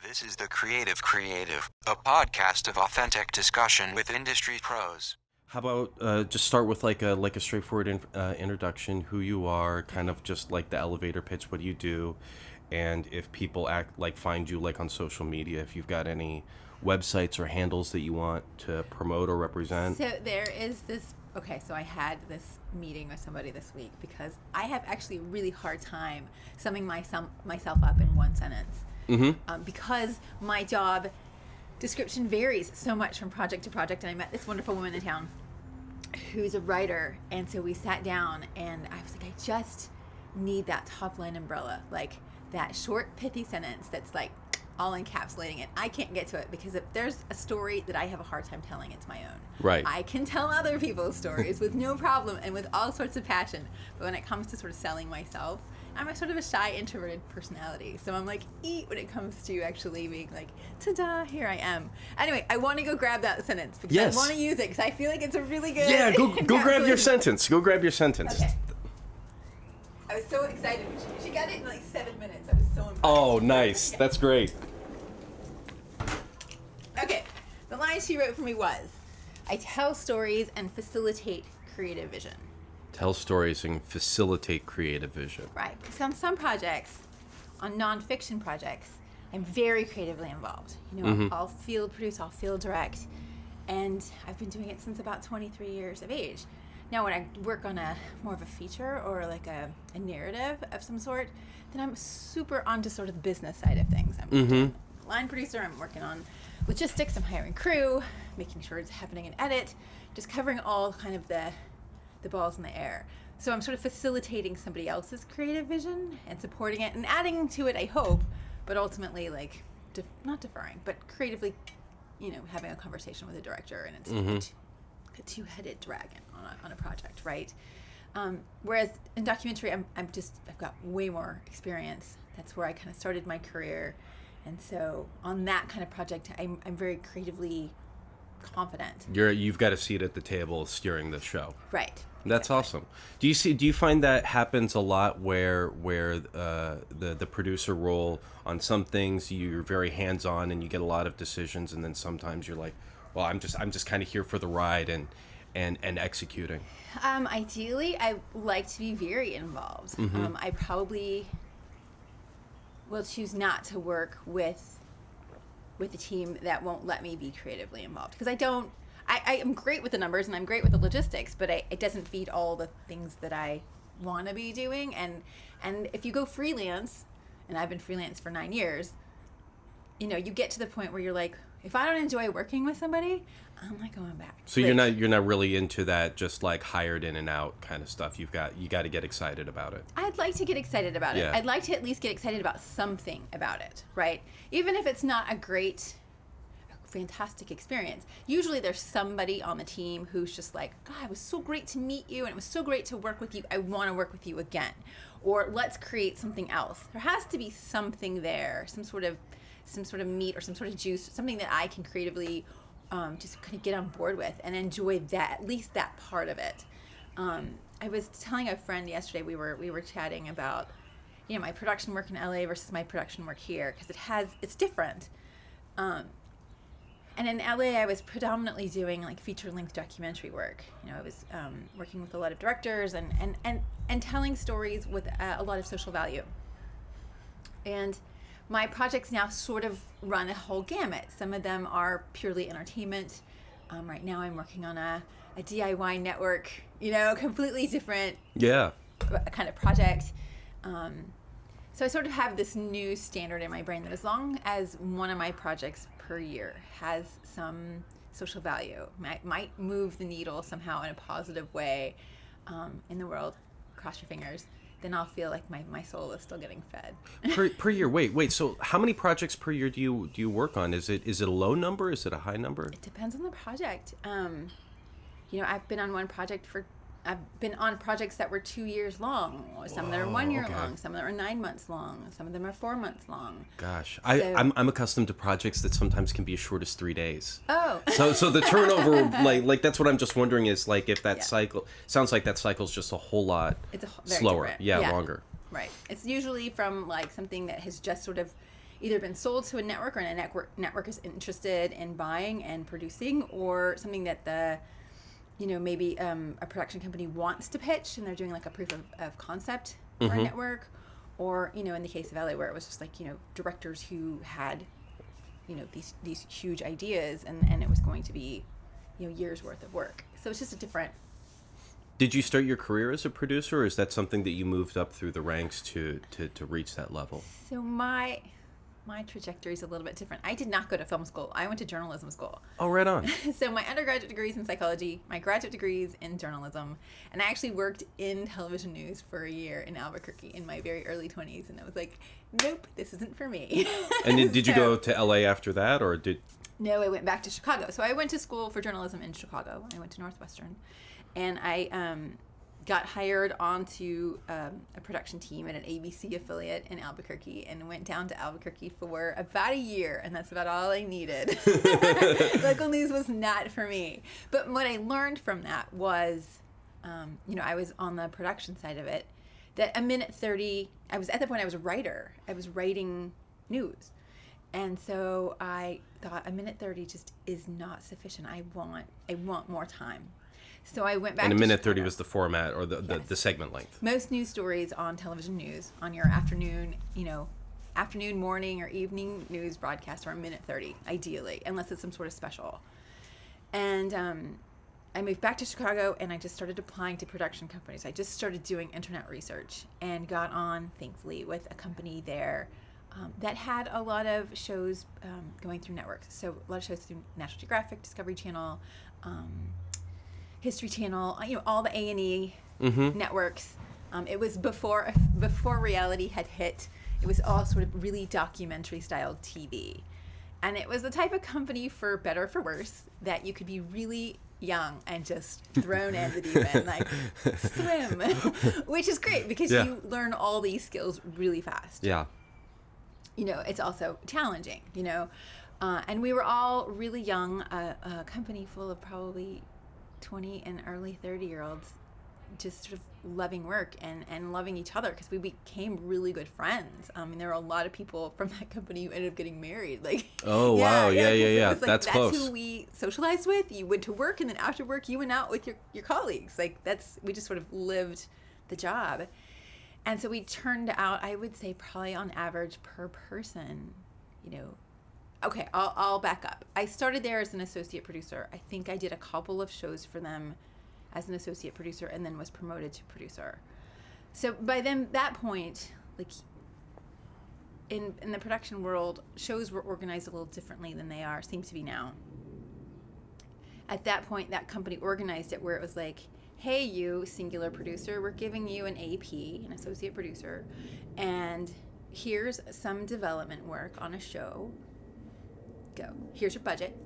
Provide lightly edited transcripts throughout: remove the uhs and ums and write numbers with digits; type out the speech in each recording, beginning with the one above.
This is The Creative, a podcast of authentic discussion with industry pros. How about just start with like a straightforward introduction, who you are, kind of just like the elevator pitch, what do you do, and if people find you like on social media, if you've got any websites or handles that you want to promote or represent. So there is this. Okay, so I had this meeting with somebody this week because I have actually a really hard time summing myself up in one sentence. Because my job description varies so much from project to project, and I met this wonderful woman in town who's a writer, and so we sat down and I was like, I just need that top line umbrella, like that short pithy sentence that's like all encapsulating it. I can't get to it because if there's a story that I have a hard time telling, it's my own. Right. I can tell other people's stories with no problem and with all sorts of passion, but when it comes to sort of selling myself, I'm a sort of a shy, introverted personality. So I'm like, when it comes to actually being like, ta-da, here I am. Anyway, I want to go grab that sentence because Yes. I want to use it because I feel like it's a really good Yeah, go grab your sentence. Go grab your sentence. Okay. I was so excited. She got it in like 7 minutes. I was so impressed. Oh, nice. That's great. Okay, the line she wrote for me was, I tell stories and facilitate creative vision. Tell stories and facilitate creative vision. Right, because on some projects, on nonfiction projects, I'm very creatively involved. You know, I'll field produce, I'll field direct, and I've been doing it since about 23 years of age. Now, when I work on a more of a feature or like a narrative of some sort, then I'm super onto sort of the business side of things. I'm a line producer, I'm working on logistics, I'm hiring crew, making sure it's happening in edit, just covering all kind of the balls in the air. So I'm sort of facilitating somebody else's creative vision and supporting it and adding to it, I hope, but ultimately like, not deferring, but creatively, you know, having a conversation with a director, and it's a two-headed dragon on a project, right? Whereas in documentary, I've got way more experience. That's where I kind of started my career. And so on that kind of project, I'm very creatively confident. You've got a seat at the table steering the show. Right. That's awesome. Do you find that happens a lot where the producer role on some things you're very hands-on and you get a lot of decisions, and then sometimes you're like, well, I'm just kind of here for the ride and executing? Ideally, I like to be very involved. I probably will choose not to work with a team that won't let me be creatively involved, because I am great with the numbers and I'm great with the logistics, but it doesn't feed all the things that I want to be doing. And if you go freelance, and I've been freelance for 9 years, you know, you get to the point where you're like, if I don't enjoy working with somebody, I'm not going back. So you're not really into that just like hired in and out kind of stuff. You got to get excited about it. I'd like to get excited about it. Yeah. I'd like to at least get excited about something about it, right? Even if it's not a fantastic experience. Usually there's somebody on the team who's just like, God, it was so great to meet you and it was so great to work with you. I want to work with you again. Or let's create something else. There has to be something there, some sort of meat or some sort of juice, something that I can creatively just kind of get on board with and enjoy that, at least that part of it. I was telling a friend yesterday, we were chatting about, you know, my production work in LA versus my production work here, because it's different. And in LA, I was predominantly doing like feature-length documentary work. You know, I was working with a lot of directors and telling stories with a lot of social value. And my projects now sort of run a whole gamut. Some of them are purely entertainment. Right now I'm working on a DIY network, you know, completely different kind of project. So I sort of have this new standard in my brain that as long as one of my projects per year has some social value, might move the needle somehow in a positive way in the world, cross your fingers, then I'll feel like my soul is still getting fed. Per year. Wait. So how many projects per year do you work on? Is it a low number? Is it a high number? It depends on the project. You know, I've been on projects that were 2 years long. Some that are 1 year long. Some that are 9 months long. Some of them are 4 months long. Gosh, I'm accustomed to projects that sometimes can be as short as 3 days. Oh. So the turnover, like that's what I'm just wondering is like if that cycle sounds like that cycle's just a whole lot very slower. different. Yeah, longer. Right. It's usually from like something that has just sort of, either been sold to a network, or a network is interested in buying and producing, or something that maybe a production company wants to pitch, and they're doing like a proof of concept for a network, or in the case of LA, where it was just like directors who had these huge ideas, and it was going to be years worth of work. So it's just a different. Did you start your career as a producer, or is that something that you moved up through the ranks to reach that level? So my trajectory is a little bit different. I did not go to film school. I went to journalism school. Oh, right on. So my undergraduate degree is in psychology, my graduate degree is in journalism, and I actually worked in television news for a year in Albuquerque in my very early 20s, and I was like, nope, this isn't for me. And did you go to LA after that, or did... No, I went back to Chicago. So I went to school for journalism in Chicago. I went to Northwestern, and I got hired onto a production team at an ABC affiliate in Albuquerque, and went down to Albuquerque for about a year, and that's about all I needed. Local news was not for me. But what I learned from that was, I was on the production side of it, that a minute 30, at that point I was a writer. I was writing news. And so I thought a minute 30 just is not sufficient. I want more time. So I went back to And a minute Chicago. 30 was the format, or the segment length. Most news stories on television news, on your afternoon, morning, or evening news broadcast are a minute 30, ideally, unless it's some sort of special. And I moved back to Chicago, and I just started applying to production companies. I just started doing internet research, and got on, thankfully, with a company there that had a lot of shows going through networks. So a lot of shows through National Geographic, Discovery Channel, History Channel, all the A&E networks. It was before reality had hit. It was all sort of really documentary-styled TV. And it was the type of company, for better or for worse, that you could be really young and just thrown in the deep end, like swim, which is great because you learn all these skills really fast. Yeah. It's also challenging, and we were all really young, a company full of probably 20 and early 30-year-olds, just sort of loving work and loving each other, because we became really good friends. There were a lot of people from that company who ended up getting married. Oh, wow. Yeah. Like, that's close. That's who we socialized with. You went to work, and then after work, you went out with your colleagues. We just sort of lived the job. And so we turned out, I would say, probably on average per person, okay, I'll back up. I started there as an associate producer. I think I did a couple of shows for them as an associate producer, and then was promoted to producer. So by that point, in the production world, shows were organized a little differently than they seem to be now. At that point, that company organized it where it was like, hey, you singular producer, we're giving you an AP, an associate producer, and here's some development work on a show. Go. Here's your budget.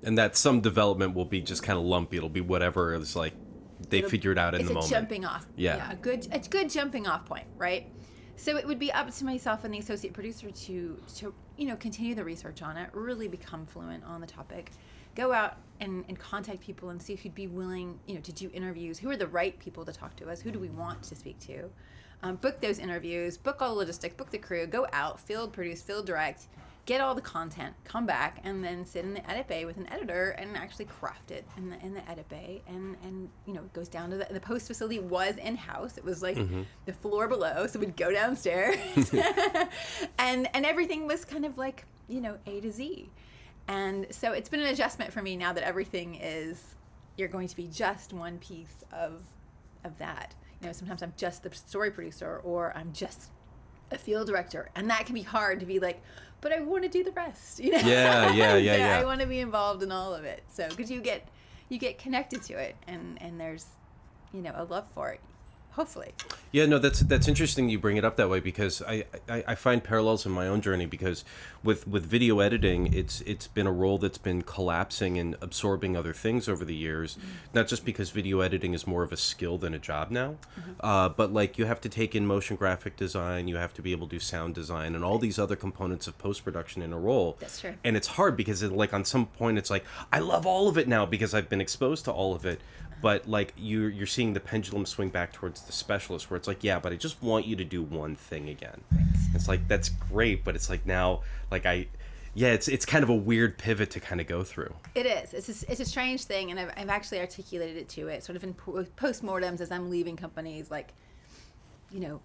And that some development will be just kind of lumpy. It'll be whatever it's like they figure it out in the moment. It's a jumping off. Yeah. A good jumping off point, right? So it would be up to myself and the associate producer to continue the research on it, really become fluent on the topic, go out and contact people and see who'd be willing, to do interviews. Who are the right people to talk to us? Who do we want to speak to? Book those interviews, book all the logistics, book the crew, go out, field produce, field direct, get all the content, come back, and then sit in the edit bay with an editor and actually craft it in the edit bay. And it goes down to the post facility was in-house. It was like the floor below, so we'd go downstairs. and everything was kind of like, A to Z. And so it's been an adjustment for me now that everything is, you're going to be just one piece of that. Sometimes I'm just the story producer, or I'm just a field director, and that can be hard to be like, but I want to do the rest. Yeah. So I want to be involved in all of it. So because you get connected to it, and there's a love for it. Hopefully. Yeah, no, that's interesting you bring it up that way, because I find parallels in my own journey, because with video editing, it's been a role that's been collapsing and absorbing other things over the years, not just because video editing is more of a skill than a job now, but you have to take in motion graphic design, you have to be able to do sound design, and all these other components of post-production in a role. That's true. And it's hard because on some point it's like, I love all of it now because I've been exposed to all of it. But you're seeing the pendulum swing back towards the specialist, where it's like, yeah, but I just want you to do one thing again. Right. It's like, that's great, but it's like now, like it's kind of a weird pivot to kind of go through. It is. It's a strange thing, and I've actually articulated it to it sort of in postmortems as I'm leaving companies. Like, you know,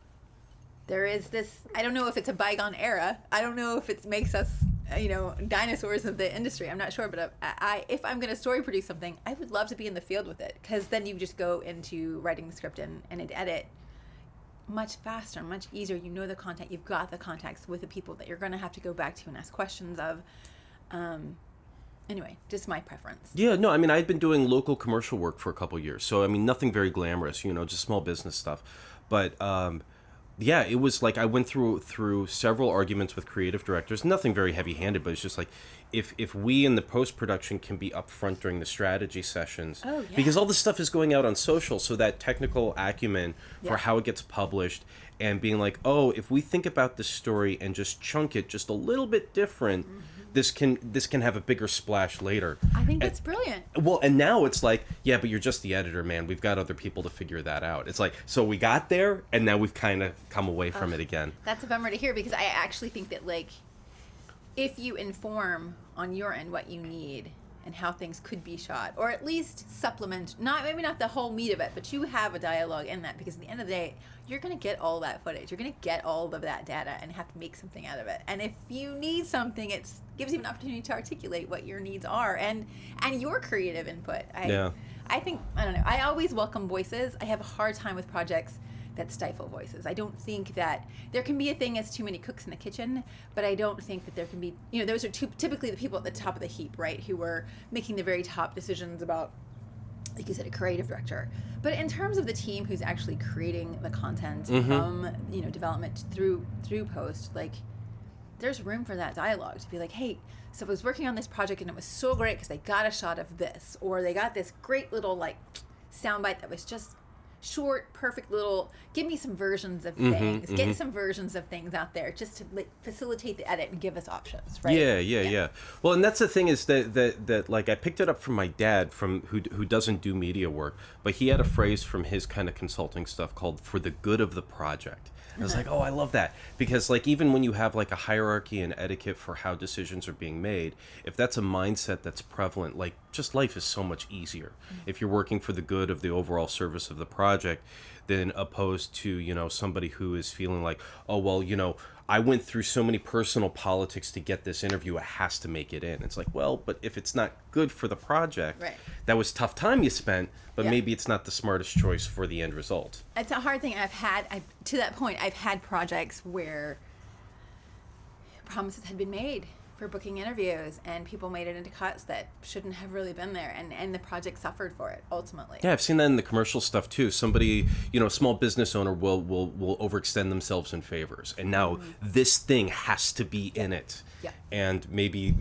there is this. I don't know if it's a bygone era. I don't know if it makes us, you know, dinosaurs of the industry. I'm not sure, but if I'm going to story produce something, I would love to be in the field with it, because then you just go into writing the script and edit much faster, much easier. You know the content, you've got the context with the people that you're going to have to go back to and ask questions of. Anyway, just my preference. Yeah, no, I mean, I'd been doing local commercial work for a couple of years, so I mean, nothing very glamorous, you know, just small business stuff. But yeah, it was like I went through several arguments with creative directors. Nothing very heavy-handed, but it's just like, if we in the post-production can be upfront during the strategy sessions, because all this stuff is going out on social, so that technical acumen for how it gets published, and being like, oh, if we think about this story and just chunk it just a little bit different, this can have a bigger splash later. I think that's brilliant. Well, and now it's like, yeah, but you're just the editor, man. We've got other people to figure that out. It's like, so we got there, and now we've kind of come away from it again. That's a bummer to hear, because I actually think that, like, if you inform on your end what you need and how things could be shot, or at least supplement, maybe not the whole meat of it, but you have a dialogue in that, because at the end of the day, you're going to get all that footage. You're going to get all of that data and have to make something out of it. And if you need something, it gives you an opportunity to articulate what your needs are and your creative input. I think, I don't know, I always welcome voices. I have a hard time with projects that stifle voices. I don't think that there can be a thing as too many cooks in the kitchen, but I don't think that there can be, you know, those are typically the people at the top of the heap, right, who are making the very top decisions about, like you said, a creative director. But in terms of the team who's actually creating the content from, you know, development through post, like, there's room for that dialogue to be like, hey, so I was working on this project and it was so great because they got a shot of this, or they got this great little, like, soundbite that was just short, perfect little, give me some versions of things, get some versions of things out there just to, like, facilitate the edit and give us options, right? Yeah. Well, and that's the thing is that like, I picked it up from my dad, who doesn't do media work, but he had a phrase from his kind of consulting stuff called "for the good of the project." I was like, oh, I love that, because, like, even when you have, like, a hierarchy and etiquette for how decisions are being made, if that's a mindset that's prevalent, like, just life is so much easier if you're working for the good of the overall service of the project, than opposed to, you know, somebody who is feeling like, oh, well, you know, I went through so many personal politics to get this interview, it has to make it in. It's like, well, but if it's not good for the project, that was tough time you spent, but maybe it's not the smartest choice for the end result. It's a hard thing. To that point, I've had projects where promises had been made for booking interviews, and people made it into cuts that shouldn't have really been there, and the project suffered for it ultimately. Yeah, I've seen that in the commercial stuff too. Somebody, you know, a small business owner will overextend themselves in favors, and now this thing has to be in it. And maybe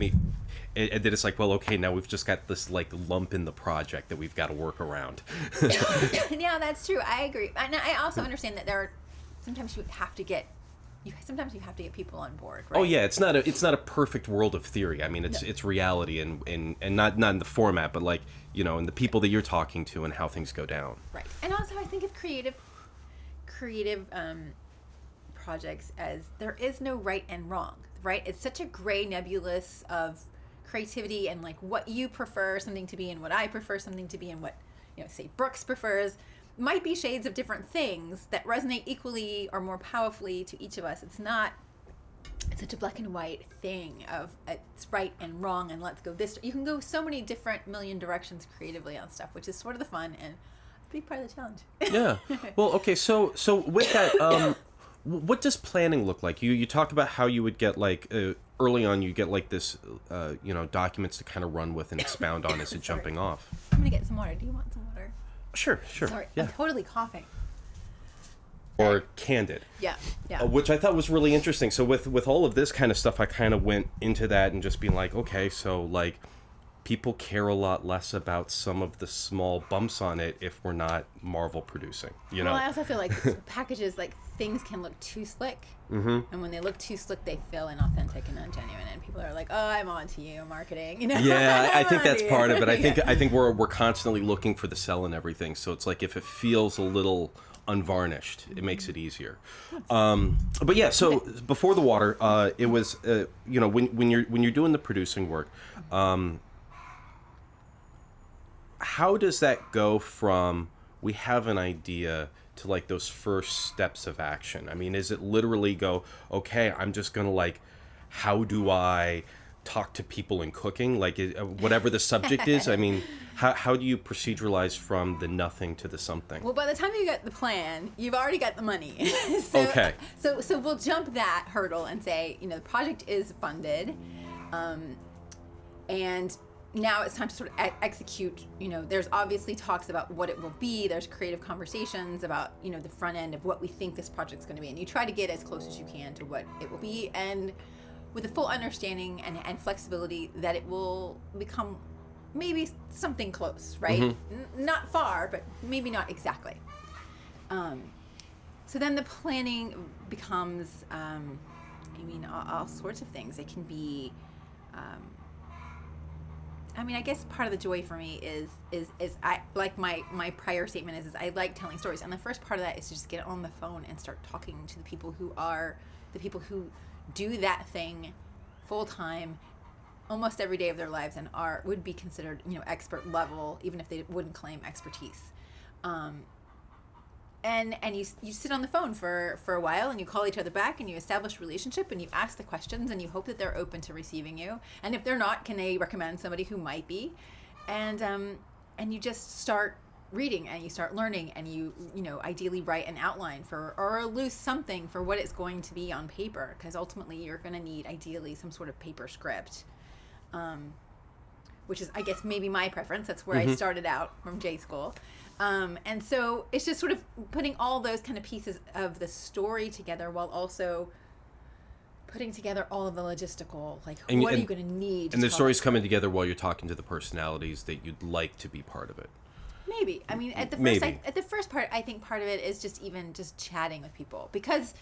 and then it's like, well, okay, now we've just got this, like, lump in the project that we've got to work around. Yeah, that's true. I agree, and I also understand that sometimes you have to get people on board, right? Oh yeah, it's not a perfect world of theory. I mean, it's reality, and not in the format, but, like, you know, and the people that you're talking to and how things go down. Right. And also, I think of creative projects as there is no right and wrong, right? It's such a gray nebulous of creativity, and, like, what you prefer something to be and what I prefer something to be and what, you know, say Brooks prefers might be shades of different things that resonate equally or more powerfully to each of us. It's such a black and white thing of it's right and wrong and let's go this. You can go so many different million directions creatively on stuff, which is sort of the fun and a big part of the challenge. Yeah. Well, okay, so with that, what does planning look like? You talk about how you would get, like, early on you get, like, this, you know, documents to kind of run with and expound on as a jumping off. I'm going to get some water. Do you want some water? Sure. Sorry, yeah. I'm totally coughing. Or candid. Yeah. Which I thought was really interesting. So with all of this kind of stuff, I kind of went into that and just being like, okay, so, like, people care a lot less about some of the small bumps on it if we're not Marvel producing, you know? Well, I also feel like packages, like, things can look too slick. And when they look too slick, they feel inauthentic and ungenuine, and people are like, "Oh, I'm on to you, marketing." You know? Yeah, I think that's part of it. I think we're constantly looking for the sell and everything. So it's like if it feels a little unvarnished. It makes it easier. But yeah, so before the water, it was when you're doing the producing work, how does that go from we have an idea to like those first steps of action? I mean, is it literally go, okay, I'm just gonna like, how do I talk to people in cooking, like whatever the subject is? I mean, how do you proceduralize from the nothing to the something? Well, by the time you get the plan, you've already got the money. Okay. So we'll jump that hurdle and say, the project is funded, and now it's time to sort of execute. There's obviously talks about what it will be. There's creative conversations about, the front end of what we think this project's going to be. And you try to get as close as you can to what it will be. And with a full understanding and flexibility that it will become maybe something close, right? Mm-hmm. Not far, but maybe not exactly. So then the planning becomes, all sorts of things. It can be, I guess part of the joy for me is I like my prior statement is I like telling stories, and the first part of that is to just get on the phone and start talking to the people who do that thing full time, almost every day of their lives, and would be considered expert level, even if they wouldn't claim expertise. And you sit on the phone for a while, and you call each other back, and you establish a relationship, and you ask the questions, and you hope that they're open to receiving you. And if they're not, can they recommend somebody who might be? And you just start reading, and you start learning, and you ideally write an outline or a loose something for what it's going to be on paper, because ultimately you're going to need ideally some sort of paper script, which is, I guess, maybe my preference. That's where I started out from J school. And so it's just sort of putting all those kind of pieces of the story together while also putting together all of the logistical, like, what are you going to need? And the story's coming together while you're talking to the personalities that you'd like to be part of it. Maybe. At the first part, I think part of it is just chatting with people, because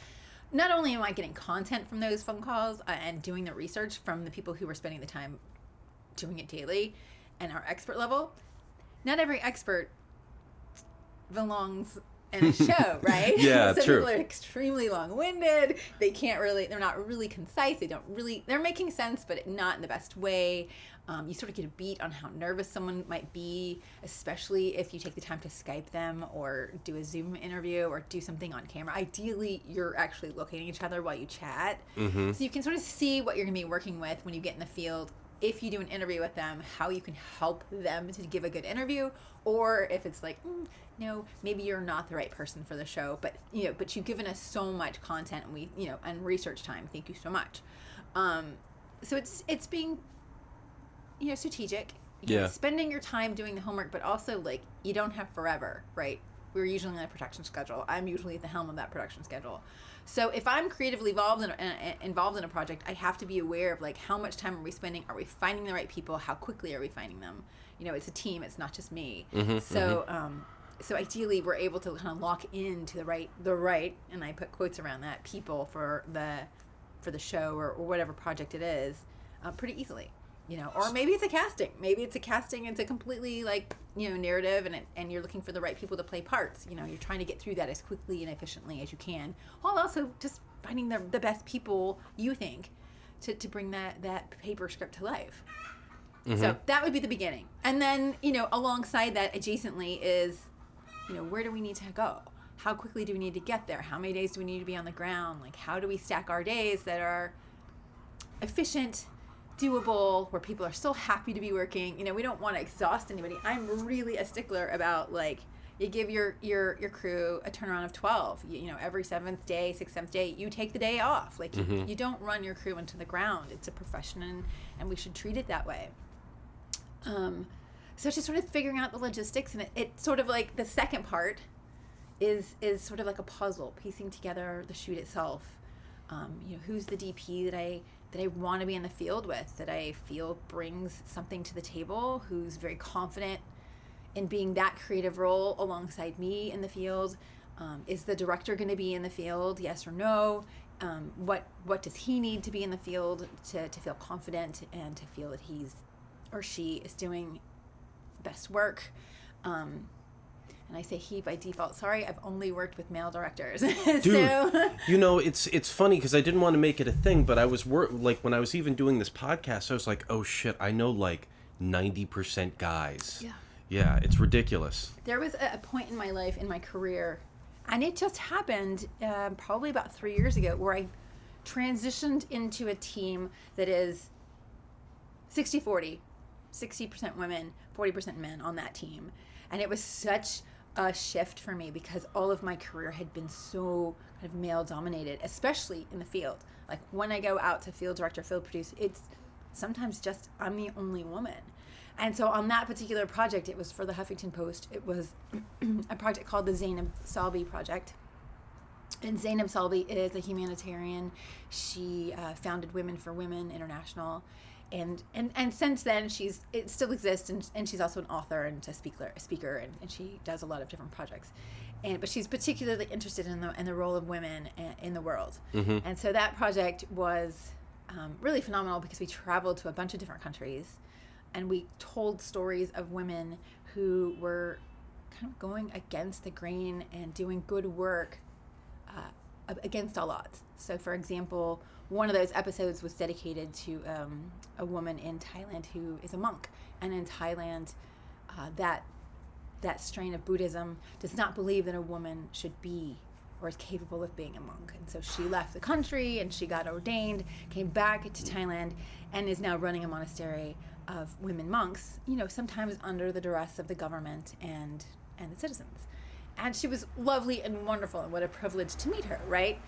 not only am I getting content from those phone calls and doing the research from the people who are spending the time doing it daily and are expert level, not every expert belongs in a show, right? Yeah, Some true. people are extremely long-winded. They're not really concise. They're making sense, but not in the best way. You sort of get a beat on how nervous someone might be, especially if you take the time to Skype them or do a Zoom interview or do something on camera. Ideally, you're actually looking at each other while you chat. So you can sort of see what you're going to be working with when you get in the field. If you do an interview with them, how you can help them to give a good interview, or if it's like, no, maybe you're not the right person for the show, but you've given us so much content and and research time. Thank you so much. So it's being, strategic. Spending your time doing the homework, but also like you don't have forever, right? We're usually on a production schedule. I'm usually at the helm of that production schedule. So if I'm creatively involved in a project, I have to be aware of like how much time are we spending? Are we finding the right people? How quickly are we finding them? It's a team. It's not just me. So ideally, we're able to kind of lock into the right, and I put quotes around that, people for the show or whatever project it is, pretty easily. Or maybe it's a casting. Maybe it's a casting. It's a completely narrative, and you're looking for the right people to play parts. You're trying to get through that as quickly and efficiently as you can, while also just finding the best people you think to bring that paper script to life. So that would be the beginning, and then alongside that, adjacently is where do we need to go? How quickly do we need to get there? How many days do we need to be on the ground? Like, how do we stack our days that are efficient, doable, where people are still happy to be working? We don't want to exhaust anybody. I'm really a stickler about you give your crew a turnaround of 12. Every 7th day, 6th, 7th day, you take the day off. Like you don't run your crew into the ground. It's a profession, and we should treat it that way. So it's just sort of figuring out the logistics, and it's sort of like the second part is sort of like a puzzle, piecing together the shoot itself. Who's the DP that I want to be in the field with, that I feel brings something to the table, who's very confident in being that creative role alongside me in the field. Is the director going to be in the field, yes or no? What does he need to be in the field to feel confident and to feel that he's or she is doing best work? And And I say he by default. Sorry, I've only worked with male directors. Dude, So you know, it's funny because I didn't want to make it a thing, but I was like when I was even doing this podcast, I was like, oh shit, I know like 90% guys. Yeah. Yeah, it's ridiculous. There was a point in my life, in my career, and it just happened probably about 3 years ago, where I transitioned into a team that is 60-40, 60% women, 40% men on that team. And it was such a shift for me because all of my career had been so kind of male dominated, especially in the field. Like when I go out to field director, field produce, it's sometimes just I'm the only woman. And so on that particular project, it was for the Huffington Post. It was a project called the Zainab Salbi Project. And Zainab Salbi is a humanitarian. She founded Women for Women International. And since then, it still exists, and she's also an author and a speaker, and she does a lot of different projects. But she's particularly interested in the role of women in the world. Mm-hmm. And so that project was really phenomenal because we traveled to a bunch of different countries, and we told stories of women who were kind of going against the grain and doing good work against all odds. So, for example, one of those episodes was dedicated to a woman in Thailand who is a monk. And in Thailand, that strain of Buddhism does not believe that a woman should be or is capable of being a monk. And so she left the country and she got ordained, came back to Thailand, and is now running a monastery of women monks, sometimes under the duress of the government and the citizens. And she was lovely and wonderful, and what a privilege to meet her, right?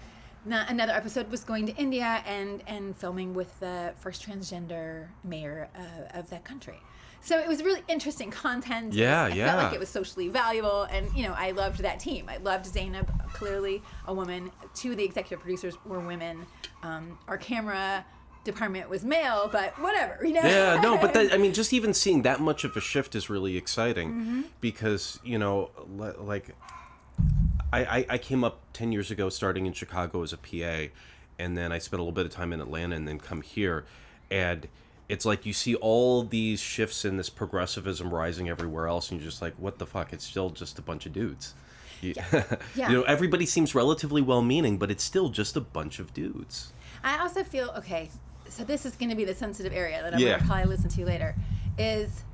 Now, another episode was going to India and filming with the first transgender mayor of that country. So it was really interesting content. Yeah, I felt like it was socially valuable, and I loved that team. I loved Zainab, clearly a woman. Two of the executive producers were women. Our camera department was male, but whatever, Yeah, no, but just even seeing that much of a shift is really exciting because, like I came up 10 years ago starting in Chicago as a PA, and then I spent a little bit of time in Atlanta and then come here, and it's like you see all these shifts in this progressivism rising everywhere else, and you're just like, what the fuck? It's still just a bunch of dudes. Yeah. Everybody seems relatively well-meaning, but it's still just a bunch of dudes. I also feel, okay, so this is going to be the sensitive area that I'm going to probably listen to later, is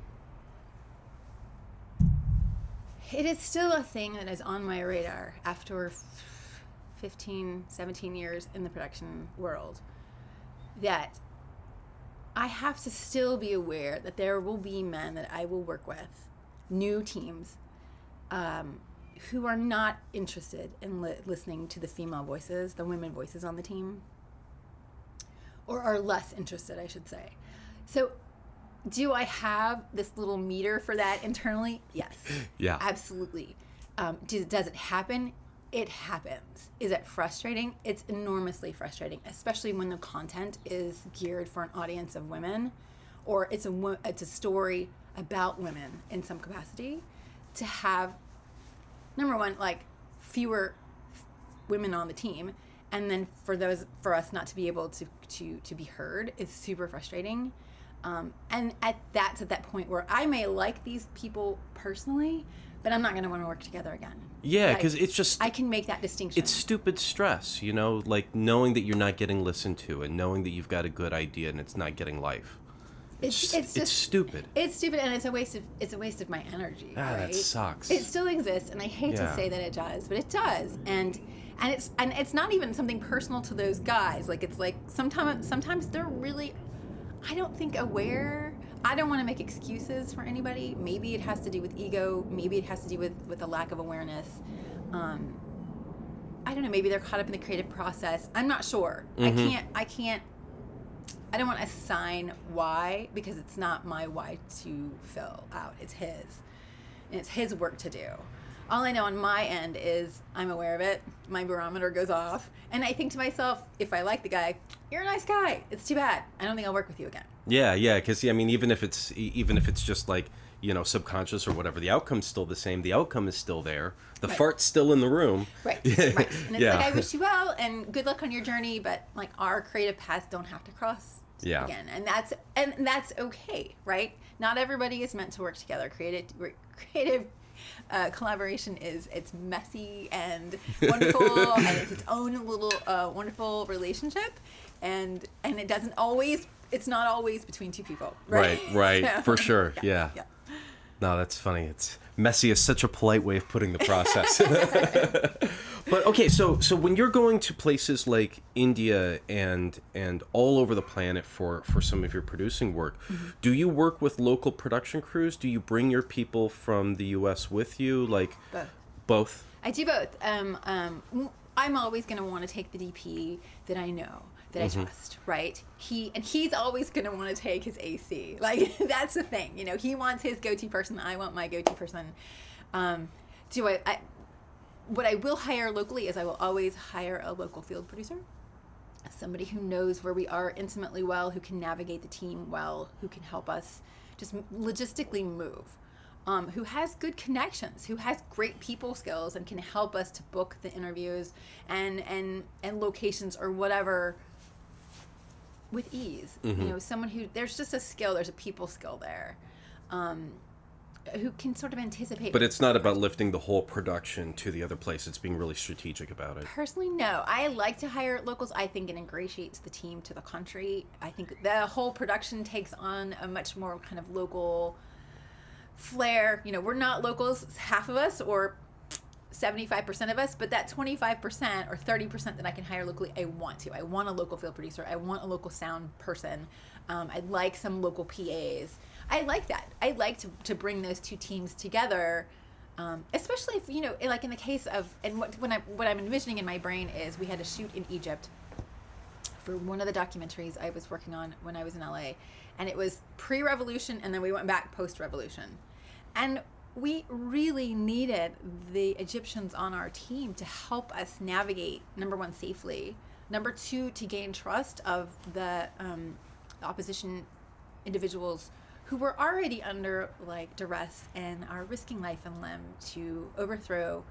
it is still a thing that is on my radar after 15, 17 years in the production world, that I have to still be aware that there will be men that I will work with, new teams, who are not interested in listening to the female voices, the women voices on the team, or are less interested, I should say. So do I have this little meter for that internally? Yes. Yeah. Absolutely. Does it happen? It happens. Is it frustrating? It's enormously frustrating, especially when the content is geared for an audience of women, or it's a story about women in some capacity. To have, number one, like fewer women on the team, and then for us not to be able to be heard is super frustrating. And at that point where I may like these people personally, but I'm not going to want to work together again. Yeah, because it's just... I can make that distinction. It's stupid stress, like knowing that you're not getting listened to and knowing that you've got a good idea and it's not getting life. It's stupid. It's stupid, and it's a waste of my energy. Right? That sucks. It still exists, and I hate to say that it does, but it does. And it's not even something personal to those guys. Like, it's like sometimes they're really, I don't think, aware. I don't want to make excuses for anybody. Maybe it has to do with ego. Maybe it has to do with a lack of awareness. I don't know. Maybe they're caught up in the creative process. I'm not sure. Mm-hmm. I don't want to assign why, because it's not my why to fill out. It's his. And it's his work to do. All I know on my end is I'm aware of it. My barometer goes off. And I think to myself, if I like the guy, you're a nice guy. It's too bad. I don't think I'll work with you again. Yeah, because even if it's just like, subconscious or whatever, the outcome's still the same. The outcome is still there. The fart's still in the room. Right. And it's like, I wish you well and good luck on your journey, but like our creative paths don't have to cross again. And that's okay, right? Not everybody is meant to work together. Creative collaboration is it's messy and wonderful, and it's its own little wonderful relationship, and it doesn't always. It's not always between two people. Right. So, for sure. Yeah. No, that's funny. It's messy is such a polite way of putting the process. But okay, so when you're going to places like India and all over the planet for some of your producing work, do you work with local production crews? Do you bring your people from the U.S. with you? Like both? I do both. I'm always going to want to take the DP that I know, that I trust, right? He's always going to want to take his AC. Like, that's the thing. You know, he wants his go-to person. I want my go-to person. What I will hire locally is I will always hire a local field producer, somebody who knows where we are intimately well, who can navigate the team well, who can help us just logistically move, who has good connections, who has great people skills and can help us to book the interviews and locations or whatever with ease. You know, someone who, there's just a skill, there's a people skill there. Who can sort of anticipate. But it's not about lifting the whole production to the other place. It's being really strategic about it. Personally, no. I like to hire locals. I think it ingratiates the team to the country. I think the whole production takes on a much more kind of local flair. You know, we're not locals, half of us, or 75% of us, but that 25% or 30% that I can hire locally, I want to. I want a local field producer. I want a local sound person. I'd like some local PAs. I like that. I like to bring those two teams together, especially if, you know, like in the case of, and what I'm envisioning in my brain is we had to shoot in Egypt for one of the documentaries I was working on when I was in LA, and it was pre-revolution, and then we went back post-revolution, and we really needed the Egyptians on our team to help us navigate, number one, safely, number two, to gain trust of the opposition individuals who were already under like duress and are risking life and limb to overthrow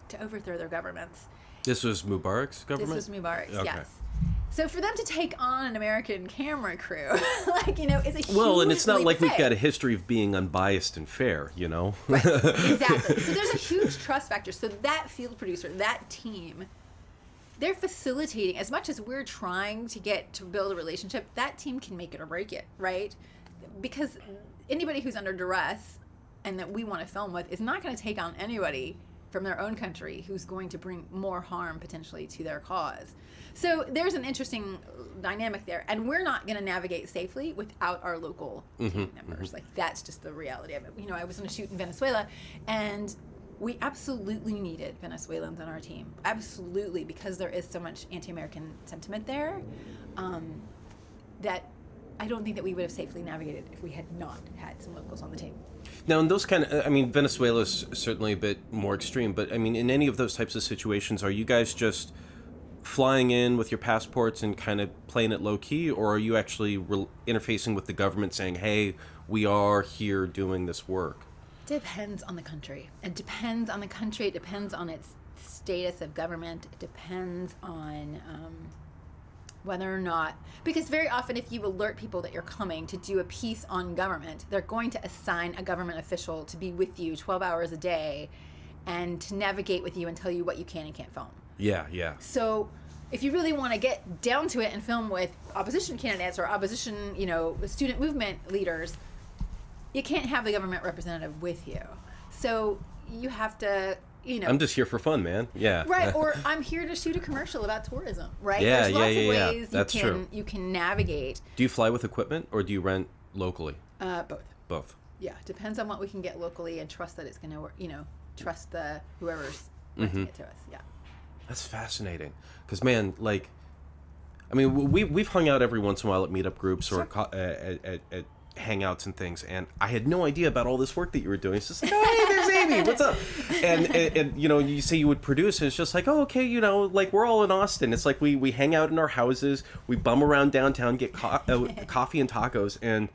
their governments. This was Mubarak's government? This was Mubarak's, okay. Yes. So for them to take on an American camera crew, like, you know, it's a huge well, and it's not like we've got a faith. history of being unbiased and fair, you know? Right, exactly. So there's a huge trust factor. So that field producer, that team, they're facilitating, as much as we're trying to build a relationship, that team can make it or break it, right? Because anybody who's under duress and that we want to film with is not going to take on anybody from their own country who's going to bring more harm potentially to their cause. So there's an interesting dynamic there, and we're not going to navigate safely without our local team members. Like, that's just the reality of it. You know, I was on a shoot in Venezuela, and we absolutely needed Venezuelans on our team. Absolutely, because there is so much anti-American sentiment there, that I don't think that we would have safely navigated if we had not had some locals on the team. Now, in those kind of, I mean, Venezuela's certainly a bit more extreme, but I mean, in any of those types of situations, are you guys just flying in with your passports and kind of playing it low key, or are you actually interfacing with the government saying, hey, we are here doing this work? Depends on the country. It depends on the country. It depends on its status of government. It depends on whether or not, because very often if you alert people that you're coming to do a piece on government, they're going to assign a government official to be with you 12 hours a day and to navigate with you and tell you what you can and can't film. Yeah, yeah. So if you really want to get down to it and film with opposition candidates or opposition, you know, student movement leaders, you can't have the government representative with you. So you have to, you know. I'm just here for fun, man. Yeah. Right, or I'm here to shoot a commercial about tourism, right? Yeah, There's lots yeah, of ways That's true. you can navigate. Do you fly with equipment, or do you rent locally? Both. Both. Yeah, depends on what we can get locally and trust that it's going to work, you know, trust the whoever's renting it to us. Yeah. That's fascinating. Because, man, like, I mean, we've hung out every once in a while at meetup groups or at hangouts and things, and I had no idea about all this work that you were doing. It's just like, oh, hey, there's Amy, what's up? And you know, you say you would produce, and it's just like, oh, okay, you know, like, we're all in Austin. It's like we hang out in our houses, we bum around downtown, get coffee and tacos, and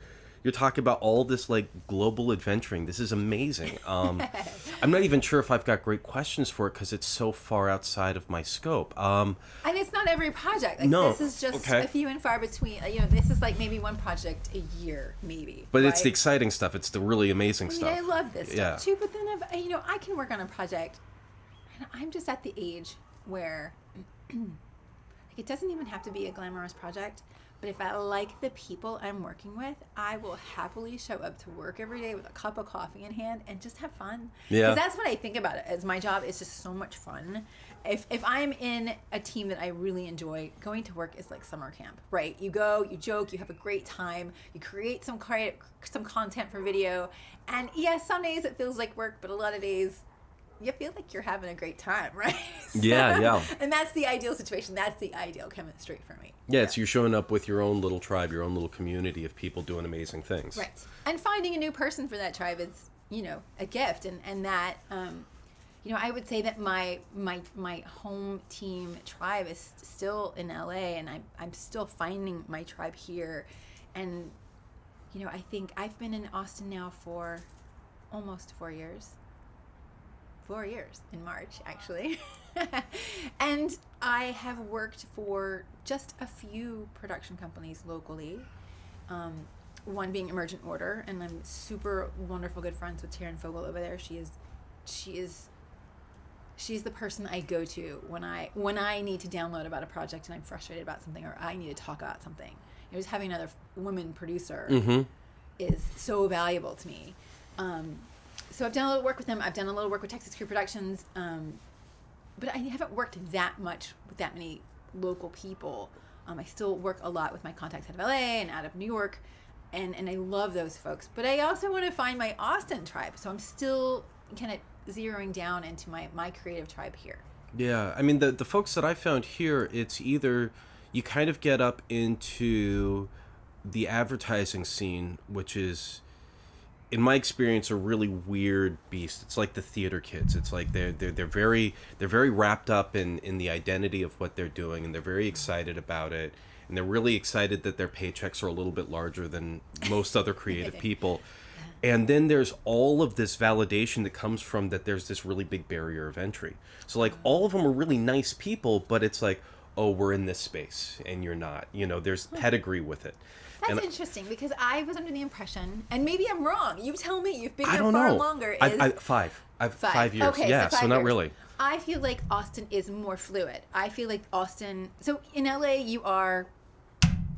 You're talking about all this like global adventuring. This is amazing. I'm not even sure if I've got great questions for it because it's so far outside of my scope. And it's not every project. Like, No, this is just okay. a few and far between. This is like maybe one project a year, maybe. But it's right? the exciting stuff. It's the really amazing I mean, stuff. I love this Yeah. stuff too. But then, I can work on a project, and I'm just at the age where like, it doesn't even have to be a glamorous project. But if I like the people I'm working with, I will happily show up to work every day with a cup of coffee in hand and just have fun. Yeah. Because that's what I think about it, as my job is just so much fun. If I'm in a team that I really enjoy, going to work is like summer camp, right? You go, you joke, you have a great time, you create some content for video. And yes, some days it feels like work, but a lot of days you feel like you're having a great time, right? Yeah. And that's the ideal situation. That's the ideal chemistry for me. Yeah, it's you showing up with your own little tribe, your own little community of people doing amazing things. Right. And finding a new person for that tribe is, a gift. And that, I would say that my home team tribe is still in LA, and I'm still finding my tribe here. And, I think I've been in Austin now for almost 4 years. 4 years in March, actually. And I have worked for just a few production companies locally. One being Emergent Order, and I'm super wonderful good friends with Taryn Fogel over there. She's the person I go to when I need to download about a project and I'm frustrated about something, or I need to talk about something. Just having another woman producer is so valuable to me. So I've done a little work with them. I've done a little work with Texas Crew Productions, but I haven't worked that much with that many local people. I still work a lot with my contacts out of LA and out of New York, and I love those folks. But I also want to find my Austin tribe, so I'm still kind of zeroing down into my creative tribe here. Yeah, I mean, the folks that I found here, it's either you kind of get up into the advertising scene, which is, in my experience, a really weird beast. It's like the theater kids. It's like they're very wrapped up in the identity of what they're doing, and they're very excited about it, and they're really excited that their paychecks are a little bit larger than most other creative people. And then there's all of this validation that comes from that there's this really big barrier of entry. So like all of them are really nice people, but it's like, oh, we're in this space and you're not. There's pedigree with it. That's interesting, because I was under the impression, and maybe I'm wrong. You tell me. You've been I here don't far know. longer. I've 5 years. Okay, Yeah, so 5 so not years. really. I feel like Austin is more fluid. I feel like Austin. So in LA, you are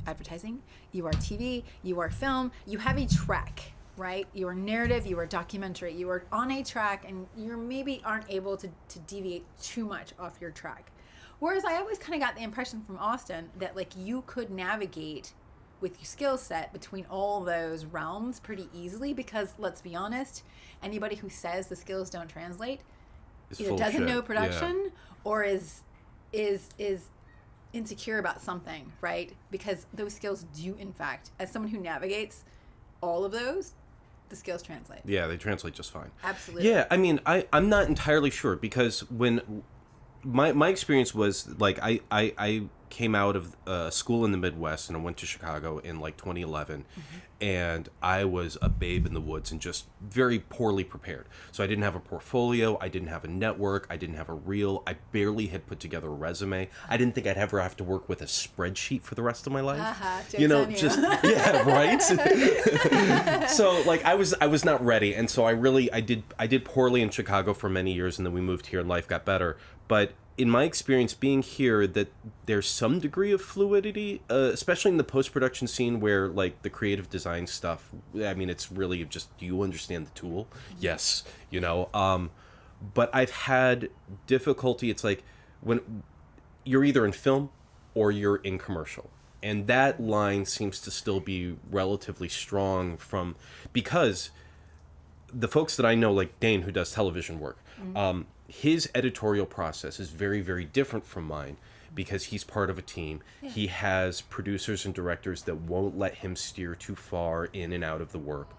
advertising, you are TV, you are film. You have a track, right? You are narrative, you are documentary. You are on a track, and you maybe aren't able to deviate too much off your track. Whereas I always kind of got the impression from Austin that like you could navigate with your skill set between all those realms pretty easily, because let's be honest, anybody who says the skills don't translate It's either full of doesn't shit. know Yeah. production or is insecure about something, right? Because those skills do, in fact, as someone who navigates all of those, the skills translate. Yeah, they translate just fine. Absolutely. Yeah, I mean, I'm not entirely sure, because when my experience was like I came out of school in the Midwest, and I went to Chicago in like 2011, and I was a babe in the woods and just very poorly prepared. So I didn't have a portfolio, I didn't have a network, I didn't have a reel, I barely had put together a resume. I didn't think I'd ever have to work with a spreadsheet for the rest of my life. Joke's on you. Just yeah, right. So like I was not ready, and so I did poorly in Chicago for many years, and then we moved here and life got better. But in my experience being here, that there's some degree of fluidity, especially in the post-production scene where like the creative design stuff, I mean, it's really just, do you understand the tool? Yes, but I've had difficulty. It's like when you're either in film or you're in commercial, and that line seems to still be relatively strong because the folks that I know, like Dane, who does television work, his editorial process is very, very different from mine, because he's part of a team. Yeah. He has producers and directors that won't let him steer too far in and out of the work.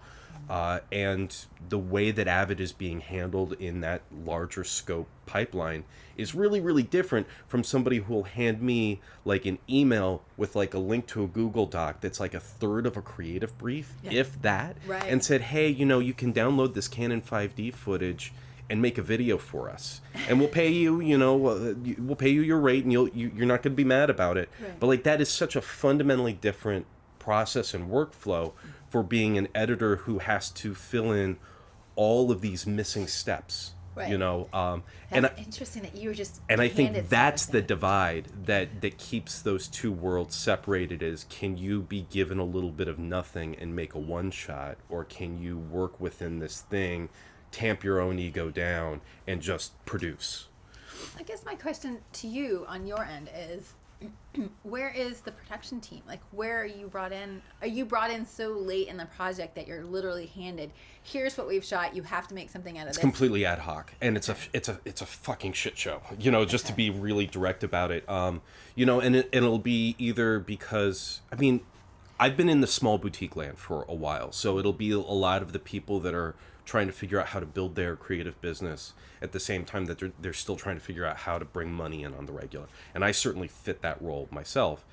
And the way that Avid is being handled in that larger scope pipeline is really, really different from somebody who will hand me like an email with like a link to a Google Doc that's like a third of a creative brief, if that, Right. and said, hey, you can download this Canon 5D footage and make a video for us, and we'll pay you, we'll pay you your rate, and you're not going to be mad about it. Right. But like that is such a fundamentally different process and workflow for being an editor who has to fill in all of these missing steps. Right. And Interesting that you were just and I think handed that's the something. divide that keeps those two worlds separated. Is, can you be given a little bit of nothing and make a one shot, or can you work within this thing, tamp your own ego down, and just produce? I guess my question to you on your end is, where is the production team? Like, where are you brought in? Are you brought in so late in the project that you're literally handed, here's what we've shot, you have to make something out of It's this? completely ad hoc, and it's a fucking shit show. Just to be really direct about it. And it'll be either because I've been in the small boutique land for a while, so it'll be a lot of the people that are trying to figure out how to build their creative business at the same time that they're still trying to figure out how to bring money in on the regular. And I certainly fit that role myself.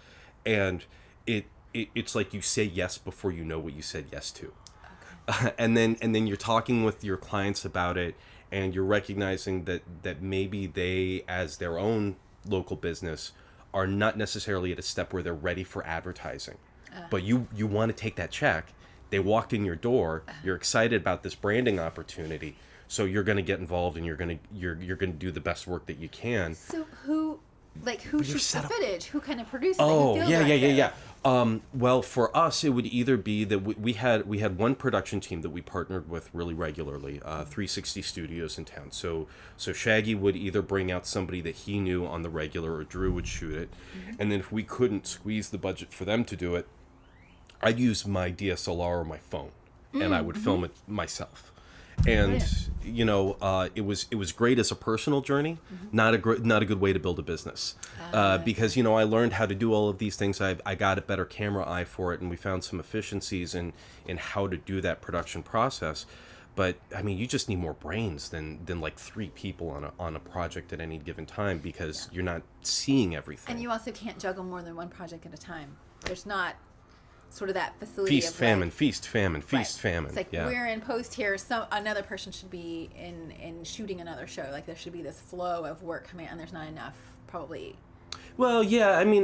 And it's like you say yes before you know what you said yes to. Okay. And then you're talking with your clients about it, and you're recognizing that maybe they, as their own local business, are not necessarily at a step where they're ready for advertising. But you want to take that check. They walked in your door. You're excited about this branding opportunity, so you're going to get involved, and you're going to do the best work that you can. So who shoots the footage? Who kind of produces it? Oh, Who yeah. directs it? Well, for us, it would either be that we had one production team that we partnered with really regularly, 360 Studios in town. So Shaggy would either bring out somebody that he knew on the regular, or Drew would shoot it, and then if we couldn't squeeze the budget for them to do it, I'd use my DSLR or my phone, and I would film it myself. And it was great as a personal journey, not a good way to build a business, because I learned how to do all of these things. I got a better camera eye for it, and we found some efficiencies in how to do that production process. But you just need more brains than like 3 people on a project at any given time, because you're not seeing everything. And you also can't juggle more than one project at a time. There's not sort of that facility Feast, of famine, like, feast, famine, feast, right. famine. It's like, yeah. we're in post here, so another person should be in shooting another show. Like, there should be this flow of work coming out, and there's not enough probably. Well, yeah, and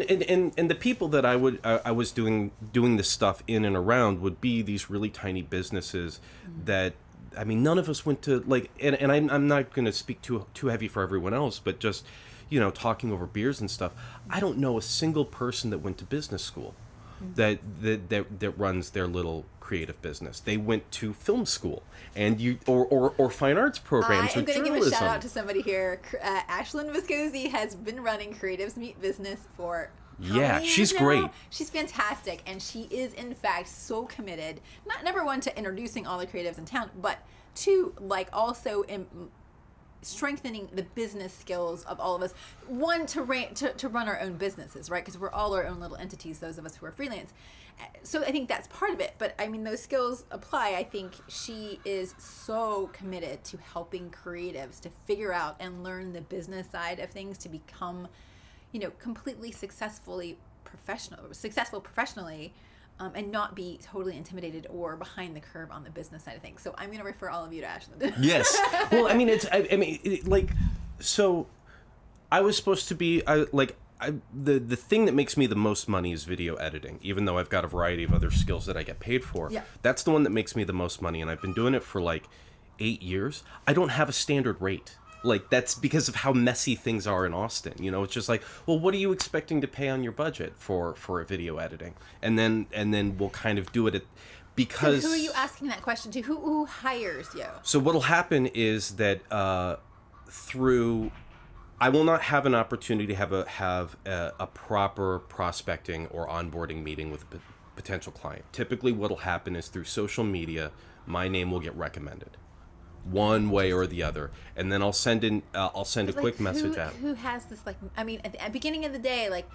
the people that I was doing this stuff in and around would be these really tiny businesses that, none of us went to, like, and I'm not going to speak too heavy for everyone else, but just, talking over beers and stuff, I don't know a single person that went to business school that runs their little creative business. They went to film school or fine arts programs or I'm going to journalism. give a shout out to somebody here. Ashlyn Viscosi has been running Creatives Meet Business for how many she's years now? great. She's fantastic, and she is in fact so committed. Not number one to introducing all the creatives in town, but to also strengthening the business skills of all of us. One, to run our own businesses, right? Because we're all our own little entities, those of us who are freelance. So I think that's part of it. But those skills apply. I think she is so committed to helping creatives to figure out and learn the business side of things, to become, completely successful professionally, and not be totally intimidated or behind the curve on the business side of things. So I'm going to refer all of you to Ashlyn. Yes. Well, so I was supposed to be, the thing that makes me the most money is video editing, even though I've got a variety of other skills that I get paid for. Yeah. That's the one that makes me the most money, and I've been doing it for 8 years. I don't have a standard rate. That's because of how messy things are in Austin. It's just like, well, what are you expecting to pay on your budget for a video editing? And then we'll kind of do it because. So who are you asking that question to? Who hires you? So what'll happen is that I will not have an opportunity to have a proper prospecting or onboarding meeting with a potential client. Typically, what'll happen is through social media, my name will get recommended. one way or the other, and then I'll send a quick message out. Who has this, like, I mean, at the beginning of the day, like,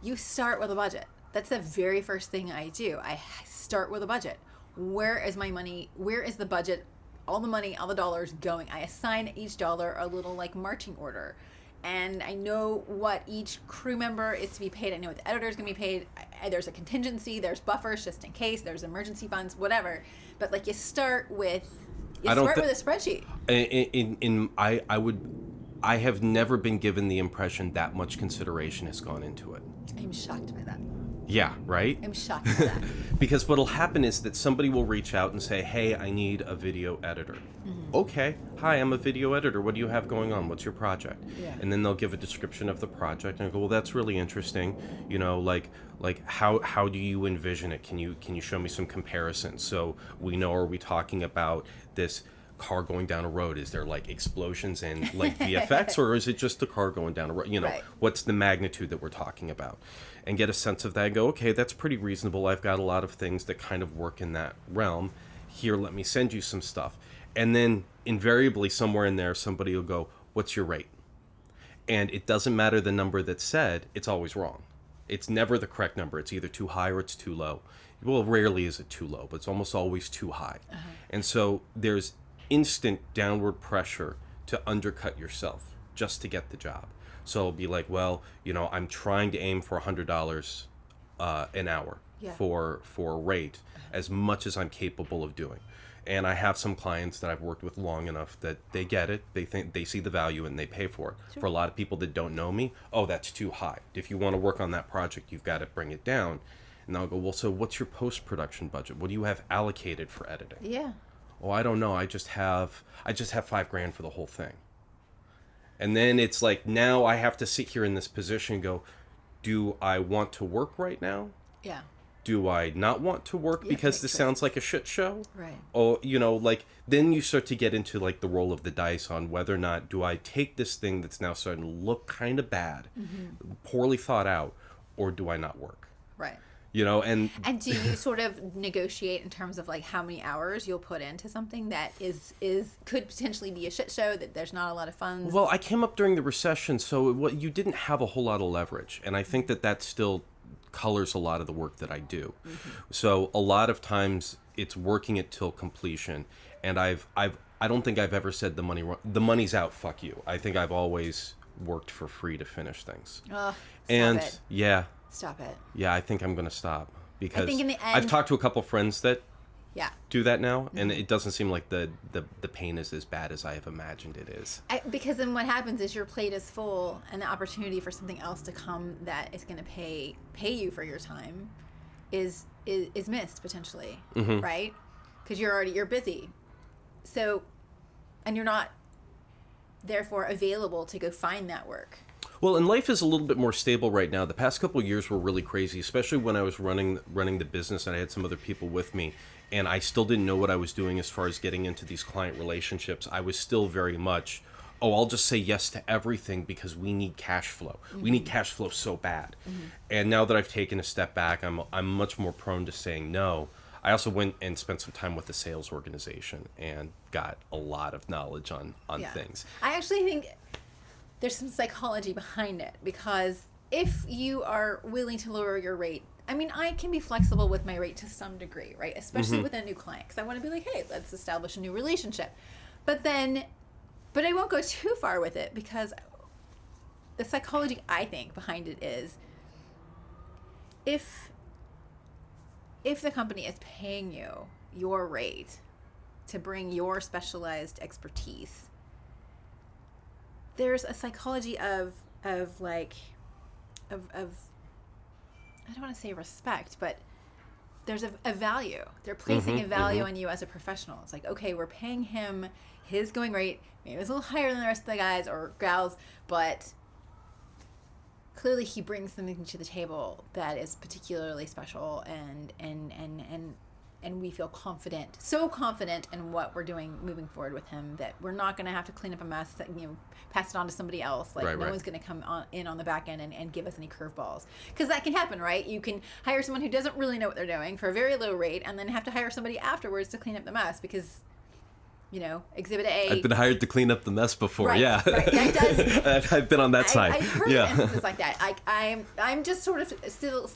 you start with a budget. That's the very first thing I do. I start with a budget. Where is my money? Where is the budget? All the money, all the dollars going. I assign each dollar a little, like, marching order. And I know what each crew member is to be paid. I know what the editor is going to be paid. There's a contingency. There's buffers just in case. There's emergency funds, whatever. But, like, you start with a spreadsheet. I have never been given the impression that much consideration has gone into it. I'm shocked by that. Yeah, right? I'm shocked by that. Because what'll happen is that somebody will reach out and say, hey, I need a video editor. Mm-hmm. Okay. Hi, I'm a video editor. What do you have going on? What's your project? Yeah. And then they'll give a description of the project and I go, well, that's really interesting. You know, like how do you envision it? Can you show me some comparisons so we know, are we talking about this car going down a road? Is there like explosions and like VFX, or is it just a car going down a road? You know, right. What's the magnitude that we're talking about? And get a sense of that and go, okay, that's pretty reasonable. I've got a lot of things that kind of work in that realm. Here, let me send you some stuff. And then invariably somewhere in there, somebody will go, what's your rate? And it doesn't matter the number that's said, it's always wrong. It's never the correct number. It's either too high or it's too low. Well, rarely is it too low, but it's almost always too high. Uh-huh. And so there's instant downward pressure to undercut yourself just to get the job. So it'll be like, well, you know, I'm trying to aim for $100 an hour for rate, as much as I'm capable of doing. And I have some clients that I've worked with long enough that they get it, they think they see the value and they pay for it. Sure. For a lot of people that don't know me, oh, that's too high. If you want to work on that project, you've got to bring it down. And I'll go, well, so what's your post-production budget? What do you have allocated for editing? Yeah. Oh, I don't know. I just have $5,000 for the whole thing. And then it's like, now I have to sit here in this position and go, do I want to work right now? Yeah. Do I not want to work because this sounds like a shit show? Right. Oh, you know, like, then you start to get into like the roll of the dice on whether or not do I take this thing that's now starting to look kind of bad, poorly thought out, or do I not work? Right. You know, and do you sort of negotiate in terms of like how many hours you'll put into something that could potentially be a shit show, that there's not a lot of funds? Well, I came up during the recession, so you didn't have a whole lot of leverage, and I think that still colors a lot of the work that I do. Mm-hmm. So a lot of times it's working it till completion, and I don't think I've ever said the money's out, fuck you. I think I've always worked for free to finish things. Stop it. Yeah. Stop it. Yeah, I think I'm going to stop because I think in the end, I've talked to a couple friends that do that now, and it doesn't seem like the pain is as bad as I have imagined it is. Because then what happens is your plate is full, and the opportunity for something else to come that is going to pay you for your time is missed potentially, right? Because you're busy, so, and you're not therefore available to go find that work. Well, and life is a little bit more stable right now. The past couple of years were really crazy, especially when I was running the business and I had some other people with me, and I still didn't know what I was doing as far as getting into these client relationships. I was still very much, I'll just say yes to everything because we need cash flow. Mm-hmm. We need cash flow so bad. Mm-hmm. And now that I've taken a step back, I'm much more prone to saying no. I also went and spent some time with the sales organization and got a lot of knowledge on things. I actually think there's some psychology behind it, because if you are willing to lower your rate, I mean, I can be flexible with my rate to some degree, right? Especially with a new client, because I want to be like, hey, let's establish a new relationship. But I won't go too far with it, because the psychology, I think, behind it is if the company is paying you your rate to bring your specialized expertise, there's a psychology of I don't want to say respect, but there's a value. They're placing a value on you as a professional. It's like, okay, we're paying him his going rate. Maybe it's a little higher than the rest of the guys or gals, but clearly he brings something to the table that is particularly special, and we feel so confident in what we're doing moving forward with him, that we're not going to have to clean up a mess, that, pass it on to somebody else. Like, no one's going to come in on the back end and give us any curveballs. Because that can happen, right? You can hire someone who doesn't really know what they're doing for a very low rate, and then have to hire somebody afterwards to clean up the mess, because Exhibit A. I've been hired to clean up the mess before. Right, Yeah, right. That does. I've been on that side. I've heard yeah, instances like that. I'm just sort of still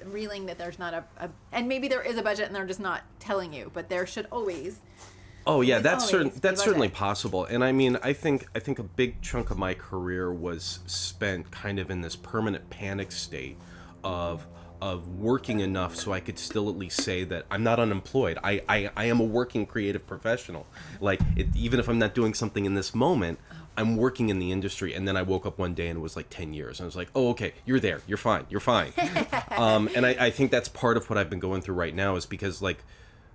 reeling that there's not and maybe there is a budget and they're just not telling you, but there should always. Oh yeah, that's always certainly possible. And I mean, I think a big chunk of my career was spent kind of in this permanent panic state of working enough so I could still at least say that I'm not unemployed. I am a working creative professional. Like even if I'm not doing something in this moment, I'm working in the industry. And then I woke up one day and it was like 10 years. And I was like, oh, okay, you're there. You're fine. You're fine. And I think that's part of what I've been going through right now is because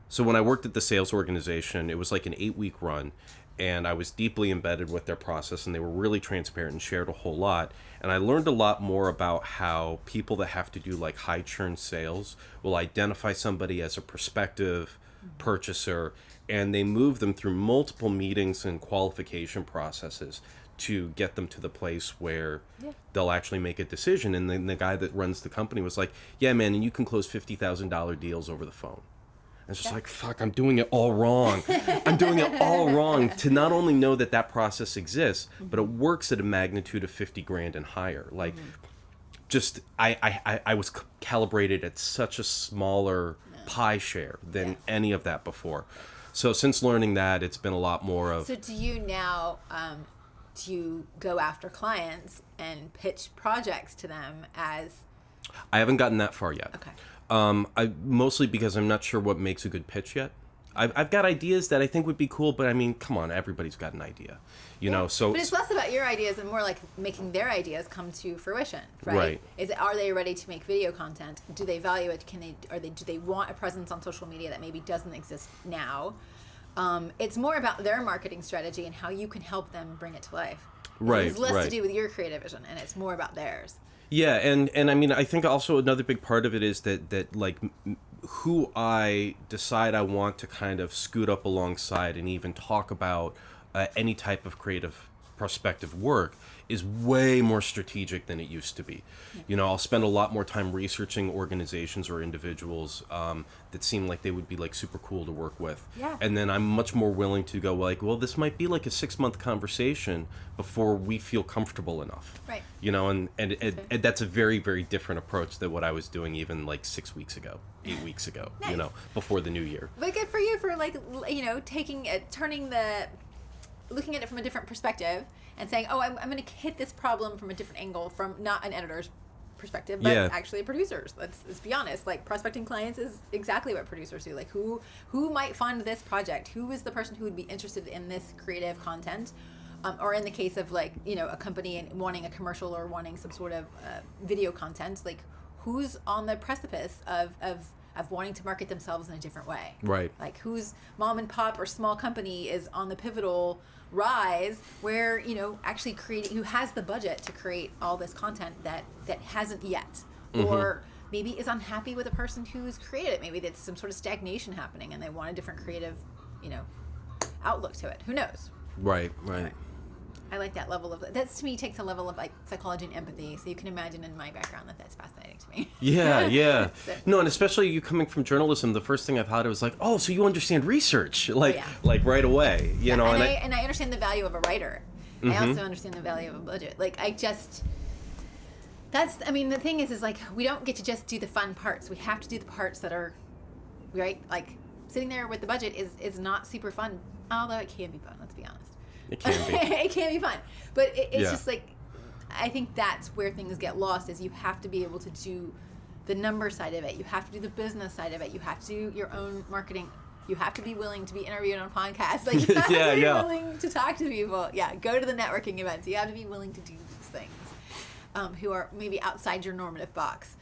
so when I worked at the sales organization, it was like an 8-week run, and I was deeply embedded with their process, and they were really transparent and shared a whole lot. And I learned a lot more about how people that have to do like high churn sales will identify somebody as a prospective purchaser, and they move them through multiple meetings and qualification processes to get them to the place where they'll actually make a decision. And then the guy that runs the company was like, yeah, man, and you can close $50,000 deals over the phone. It's just like, fuck, I'm doing it all wrong. I'm doing it all wrong to not only know that process exists, but it works at a magnitude of 50 grand and higher. Like, just, I was calibrated at such a smaller pie share than any of that before. So since learning that, it's been a lot more of... So do you now, do you go after clients and pitch projects to them as... I haven't gotten that far yet. Okay. I mostly because I'm not sure what makes a good pitch yet. I've got ideas that I think would be cool, but I mean, come on, everybody's got an idea, you know. So, but it's less about your ideas and more like making their ideas come to fruition, right? Are they ready to make video content? Do they value it? Do they want a presence on social media that maybe doesn't exist now? It's more about their marketing strategy and how you can help them bring it to life. Right. It's less to do with your creative vision, and it's more about theirs. Yeah, and I mean, I think also another big part of it is that like who I decide I want to kind of scoot up alongside and even talk about any type of creative prospective work is way more strategic than it used to be. You know, I'll spend a lot more time researching organizations or individuals that seem like they would be like super cool to work with. Yeah. And then I'm much more willing to go like, well, this might be like a 6-month conversation before we feel comfortable enough. Right. You know, and that's a very, very different approach than what I was doing even like 6 weeks ago, 8 weeks ago, Nice. you know, before the new year. But good for you for like, looking at it from a different perspective and saying, oh, I'm going to hit this problem from a different angle, from not an editor's perspective, but actually a producer's. Let's be honest. Like, prospecting clients is exactly what producers do. Like, who might fund this project? Who is the person who would be interested in this creative content? Or in the case of like, you know, a company and wanting a commercial or wanting some sort of video content, like who's on the precipice of wanting to market themselves in a different way. Right. Like whose mom and pop or small company is on the pivotal rise where, you know, actually who has the budget to create all this content that hasn't yet. Or maybe is unhappy with a person who's created it. Maybe there's some sort of stagnation happening and they want a different creative, you know, outlook to it. Who knows? Right. I like that level of, that to me takes a level of like psychology and empathy. So you can imagine in my background that's fascinating to me. Yeah. So. No, and especially you coming from journalism, the first thing I thought it was like, oh, so you understand research, like right away, you know. And I understand the value of a writer. I also understand the value of a budget. Like the thing is like we don't get to just do the fun parts. We have to do the parts that are, right? Like sitting there with the budget is not super fun, although it can be fun. Let's be honest. It can be. It can be fun, but it's just like, I think that's where things get lost. Is you have to be able to do the number side of it. You have to do the business side of it. You have to do your own marketing. You have to be willing to be interviewed on podcasts. Like you have to be willing to talk to people. Yeah, go to the networking events. You have to be willing to do these things, who are maybe outside your normative box.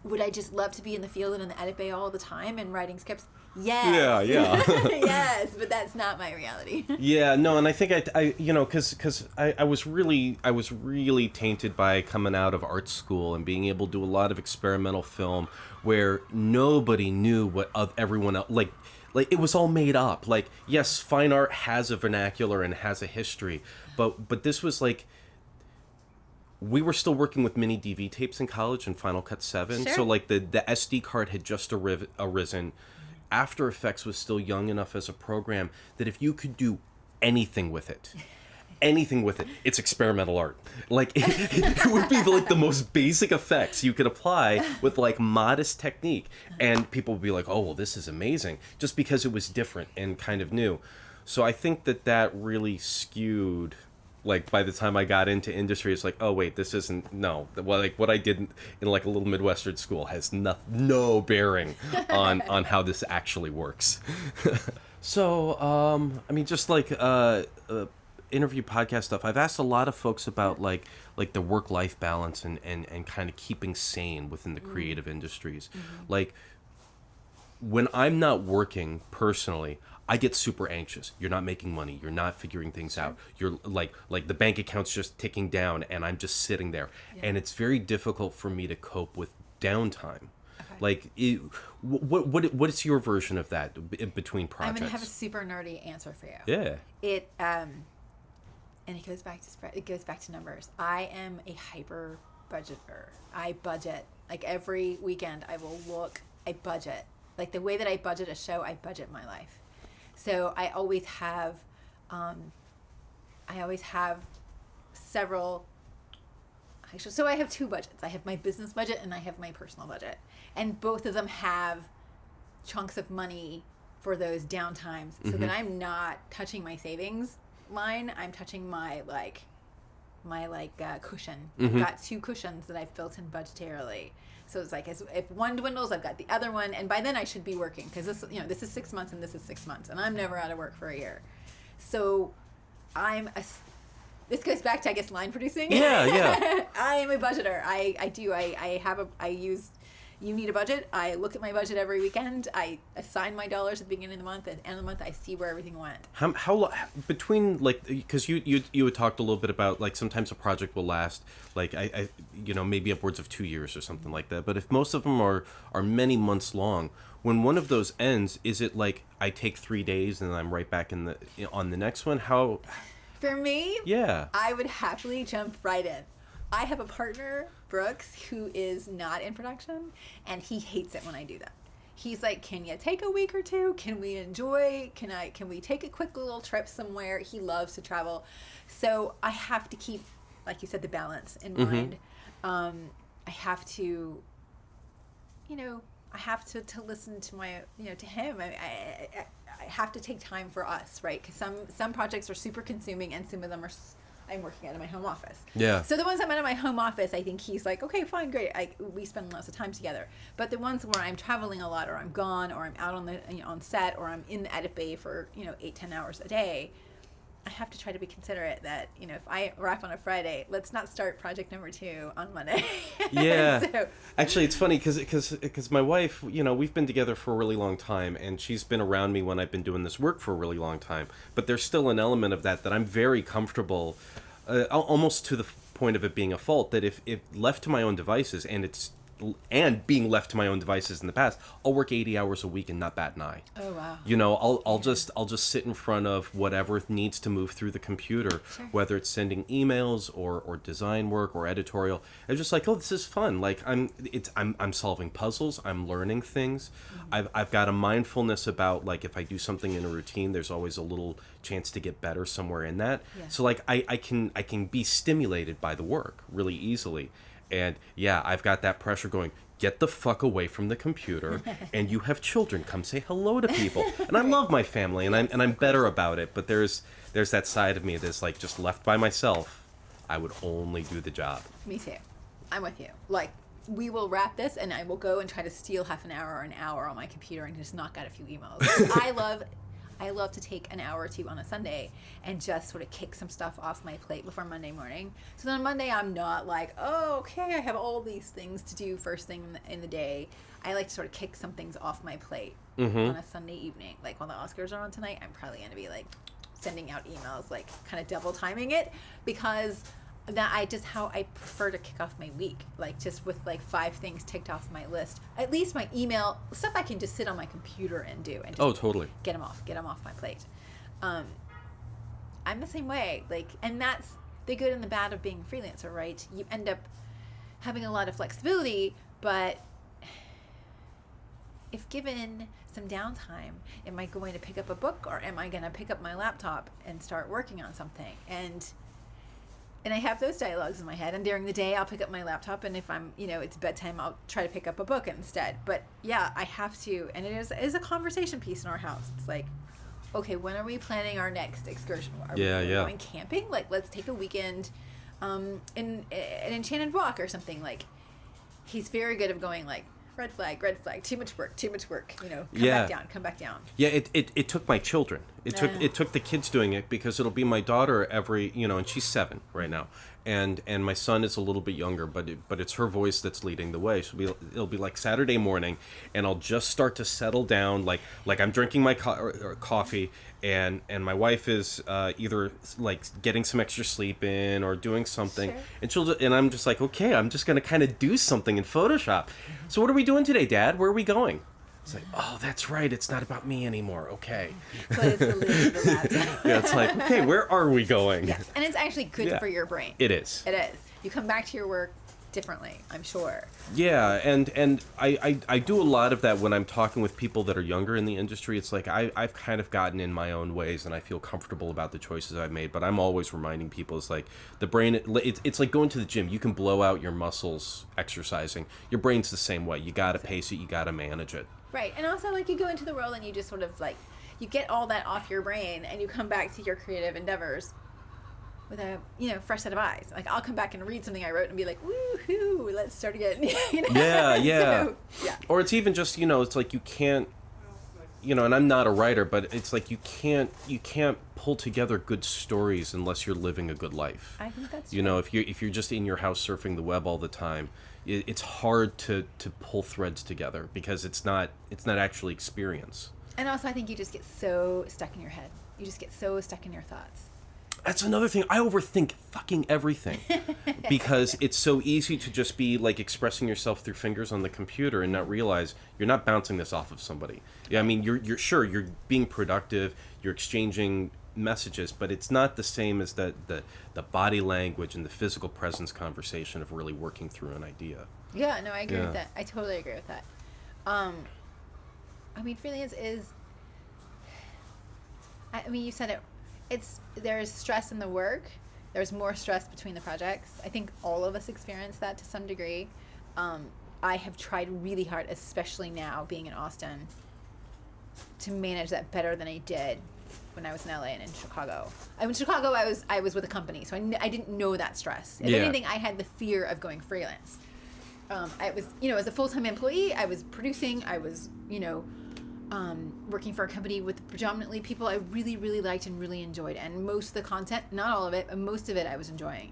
Would I just love to be in the field and in the edit bay all the time and writing scripts? Yes. Yeah. Yes, but that's not my reality. Yeah, no, and I think I you know, because I was really tainted by coming out of art school and being able to do a lot of experimental film where nobody knew what everyone else, like it was all made up. Like, yes, fine art has a vernacular and has a history, but this was like, we were still working with mini DV tapes in college in Final Cut 7, Sure. so like the SD card had just arisen. After Effects was still young enough as a program that if you could do anything with it, it's experimental art. Like, it would be like the most basic effects you could apply with like modest technique, and people would be like, oh, well, this is amazing, just because it was different and kind of new. So I think that really skewed, like, by the time I got into industry, it's like, oh wait, this isn't, no, well, like what I did in like a little Midwestern school has no bearing on how this actually works. So I mean, just like interview podcast stuff, I've asked a lot of folks about like the work-life balance and kind of keeping sane within the creative industries. Like, when I'm not working personally, I get super anxious. You're not making money. You're not figuring things out. You're like the bank account's just ticking down, and I'm just sitting there. Yeah. And it's very difficult for me to cope with downtime. Okay. Like, what is your version of that between projects? I'm gonna have a super nerdy answer for you. Yeah. And it goes back to numbers. I am a hyper budgeter. I budget like every weekend. I budget. Like the way that I budget a show, I budget my life. So I always have several. Actually, so I have two budgets. I have my business budget and I have my personal budget, and both of them have chunks of money for those downtimes, so that I'm not touching my savings line. I'm touching my cushion. I've got two cushions that I've built in budgetarily. So it's like, if one dwindles, I've got the other one, and by then I should be working, because this is 6 months and this is 6 months, and I'm never out of work for a year. So this goes back to, I guess, line producing. Yeah. I am a budgeter. You need a budget. I look at my budget every weekend. I assign my dollars at the beginning of the month. At the end of the month, I see where everything went. How between, like, because you had talked a little bit about, like, sometimes a project will last, like, I maybe upwards of 2 years or something like that. But if most of them are many months long, when one of those ends, is it like I take 3 days and then I'm right back on the next one? How? For me, yeah, I would happily jump right in. I have a partner, Brooks, who is not in production, and he hates it when I do that. He's like, can you take a week or two? Can we enjoy? Can we take a quick little trip somewhere? He loves to travel. So I have to keep, like you said, the balance in mind. I have to, to listen to to him. I have to take time for us, right? Because some projects are super consuming, and some of them I'm working out of my home office. Yeah. So the ones I'm out of my home office, I think he's like, okay, fine, great. We spend lots of time together. But the ones where I'm traveling a lot, or I'm gone, or I'm out on set, or I'm in the edit bay for 8-10 hours a day, I have to try to be considerate that if I wrap on a Friday, let's not start project number 2 on Monday. Yeah. So, actually, it's funny because my wife, we've been together for a really long time, and she's been around me when I've been doing this work for a really long time. But there's still an element of that I'm very comfortable, almost to the point of it being a fault, that if left to my own devices, and being left to my own devices in the past, I'll work 80 hours a week and not bat an eye. Oh wow. I'll just sit in front of whatever needs to move through the computer, Sure. whether it's sending emails or design work or editorial. I'm just like, oh, this is fun. Like I'm solving puzzles. I'm learning things. I've got a mindfulness about, like, if I do something in a routine, there's always a little chance to get better somewhere in that. Yeah. So like I can be stimulated by the work really easily. And yeah, I've got that pressure going, get the fuck away from the computer, and you have children, come say hello to people. And I love my family, and I'm better about it, but there's that side of me that's like, just left by myself, I would only do the job. Me too. I'm with you. Like, we will wrap this, and I will go and try to steal half an hour or an hour on my computer and just knock out a few emails. I love to take an hour or two on a Sunday and just sort of kick some stuff off my plate before Monday morning. So then on Monday, I'm not like, oh, okay, I have all these things to do first thing in the day. I like to sort of kick some things off my plate on a Sunday evening. Like, when the Oscars are on tonight, I'm probably going to be like sending out emails, like kind of double timing it, because how I prefer to kick off my week, like just with like 5 things ticked off my list. At least my email stuff I can just sit on my computer and do, and just totally get them off my plate. I'm the same way, like, and that's the good and the bad of being a freelancer, right? You end up having a lot of flexibility, but if given some downtime, am I going to pick up a book or am I going to pick up my laptop and start working on something? And I have those dialogues in my head. And during the day, I'll pick up my laptop. And if I'm, it's bedtime, I'll try to pick up a book instead. But yeah, I have to. And it is a conversation piece in our house. It's like, okay, when are we planning our next excursion? Are we going camping? Like, let's take a weekend in an enchanted walk or something. Like, he's very good at going like, red flag, too much work, come back down. Yeah, it took my children. It took the kids doing it, because it'll be my daughter every, and she's 7 right now. And my son is a little bit younger, but it's her voice that's leading the way. So it'll be like Saturday morning, and I'll just start to settle down, like I'm drinking my coffee, and my wife is either like getting some extra sleep in or doing something, sure. and I'm just like, okay, I'm just gonna kind of do something in Photoshop. So what are we doing today, Dad? Where are we going? It's like, oh, that's right. It's not about me anymore. Okay. But it's the lead of the laptop. Yeah, it's like, okay, where are we going? Yes, and it's actually good for your brain. It is. It is. You come back to your work differently, I'm sure. Yeah, and I do a lot of that when I'm talking with people that are younger in the industry. It's like I've kind of gotten in my own ways, and I feel comfortable about the choices I've made, but I'm always reminding people, it's like the brain, it's like going to the gym. You can blow out your muscles exercising. Your brain's the same way. You got to pace it. You got to manage it. Right, and also like you go into the world and you just sort of like, you get all that off your brain and you come back to your creative endeavors with a fresh set of eyes. Like I'll come back and read something I wrote and be like, woohoo, let's start again. Yeah. So, yeah. Or it's even just it's like you can't, and I'm not a writer, but it's like you can't pull together good stories unless you're living a good life. I think that's true. If you're just in your house surfing the web all the time, it's hard to pull threads together, because it's not actually experience. And also I think you just get so stuck in your head. You just get so stuck in your thoughts. That's another thing. I overthink fucking everything because it's so easy to just be like expressing yourself through fingers on the computer and not realize you're not bouncing this off of somebody. Yeah, I mean, you're sure you're being productive, you're exchanging messages, but it's not the same as the body language and the physical presence conversation of really working through an idea. Yeah, no, I agree with that. I totally agree with that. I mean, freelance is, I mean, you said it, there's stress in the work. There's more stress between the projects. I think all of us experience that to some degree. I have tried really hard, especially now being in Austin, to manage that better than I did when I was in LA and in Chicago. In Chicago, I was with a company, so I didn't know that stress. If anything, I had the fear of going freelance. I was, as a full-time employee, I was producing, I was, working for a company with predominantly people I really, really liked and really enjoyed. And most of the content, not all of it, but most of it I was enjoying.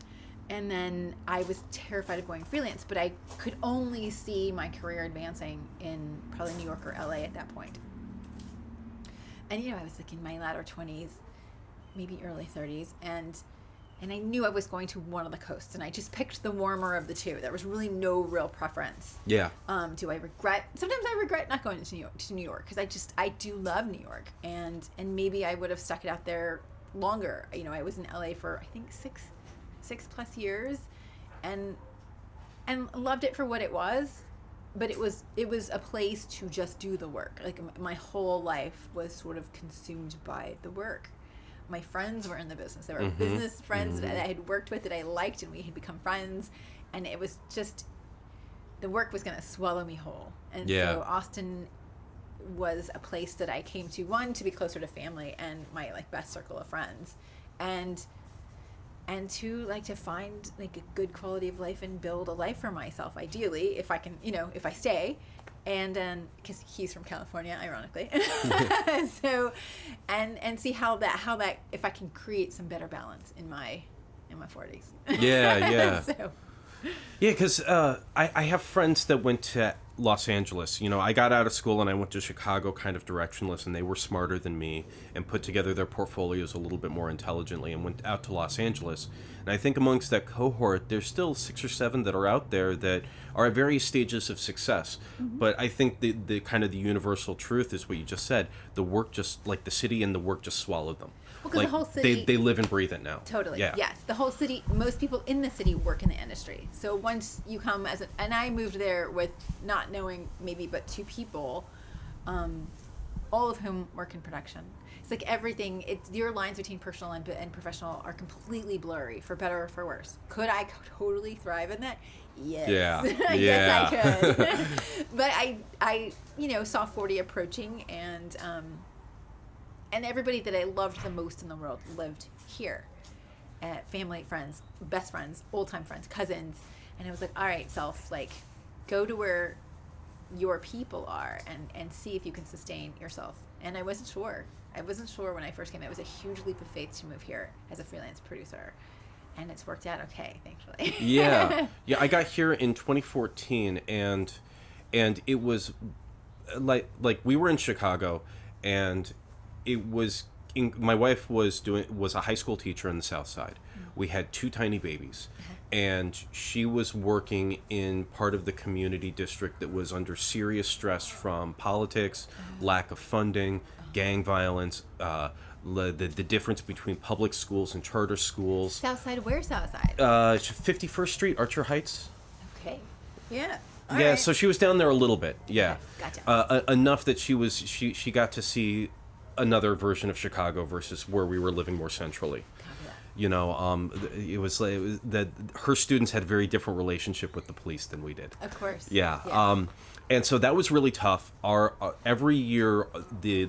And then I was terrified of going freelance, but I could only see my career advancing in probably New York or LA at that point. And, I was like in my latter 20s, maybe early 30s, and I knew I was going to one of the coasts, and I just picked the warmer of the two. There was really no real preference. Yeah. Do I regret? Sometimes I regret not going to New York because I do love New York, and maybe I would have stuck it out there longer. I was in LA for I think six plus years, and loved it for what it was, but it was a place to just do the work. Like my whole life was sort of consumed by the work. My friends were in the business. They were business friends that I had worked with that I liked, and we had become friends. And it was just, the work was going to swallow me whole. And so Austin was a place that I came to, one, to be closer to family and my best circle of friends, and two, to find a good quality of life and build a life for myself, ideally, if I can, if I stay. And then, because he's from California, ironically, so, and see how that if I can create some better balance in my 40s. Yeah. So. Yeah, because I have friends that went to Los Angeles. I got out of school and I went to Chicago kind of directionless, and they were smarter than me and put together their portfolios a little bit more intelligently and went out to Los Angeles. And I think amongst that cohort, there's still 6 or 7 that are out there that are at various stages of success. But I think the kind of the universal truth is what you just said. The work just, the city and the work just swallowed them. Well, because the whole city... They live and breathe it now. Totally, yeah. Yes. The whole city, most people in the city work in the industry. So once you come and I moved there with not knowing maybe but 2 people, all of whom work in production. It's like everything, your lines between personal and professional are completely blurry, for better or for worse. Could I totally thrive in that? Yes. Yeah. Yes, I could. But I saw 40 approaching, and everybody that I loved the most in the world lived here. Family, friends, best friends, old-time friends, cousins. And I was like, all right, self, like, go to where your people are and see if you can sustain yourself. And I wasn't sure. When I first came. It was a huge leap of faith to move here as a freelance producer. And it's worked out okay, thankfully. Yeah. I got here in 2014, and it was like we were in Chicago, and it was my wife was a high school teacher in the South Side. We had 2 tiny babies, and she was working in part of the community district that was under serious stress from politics, lack of funding, gang violence, the difference between public schools and charter schools. South Side, where South Side? 51st Street, Archer Heights. Okay. Yeah. All right. So she was down there a little bit. Yeah. Okay, gotcha. Enough that she got to see another version of Chicago versus where we were living more centrally. It was that her students had a very different relationship with the police than we did. Of course. Yeah. And so that was really tough. Our every year the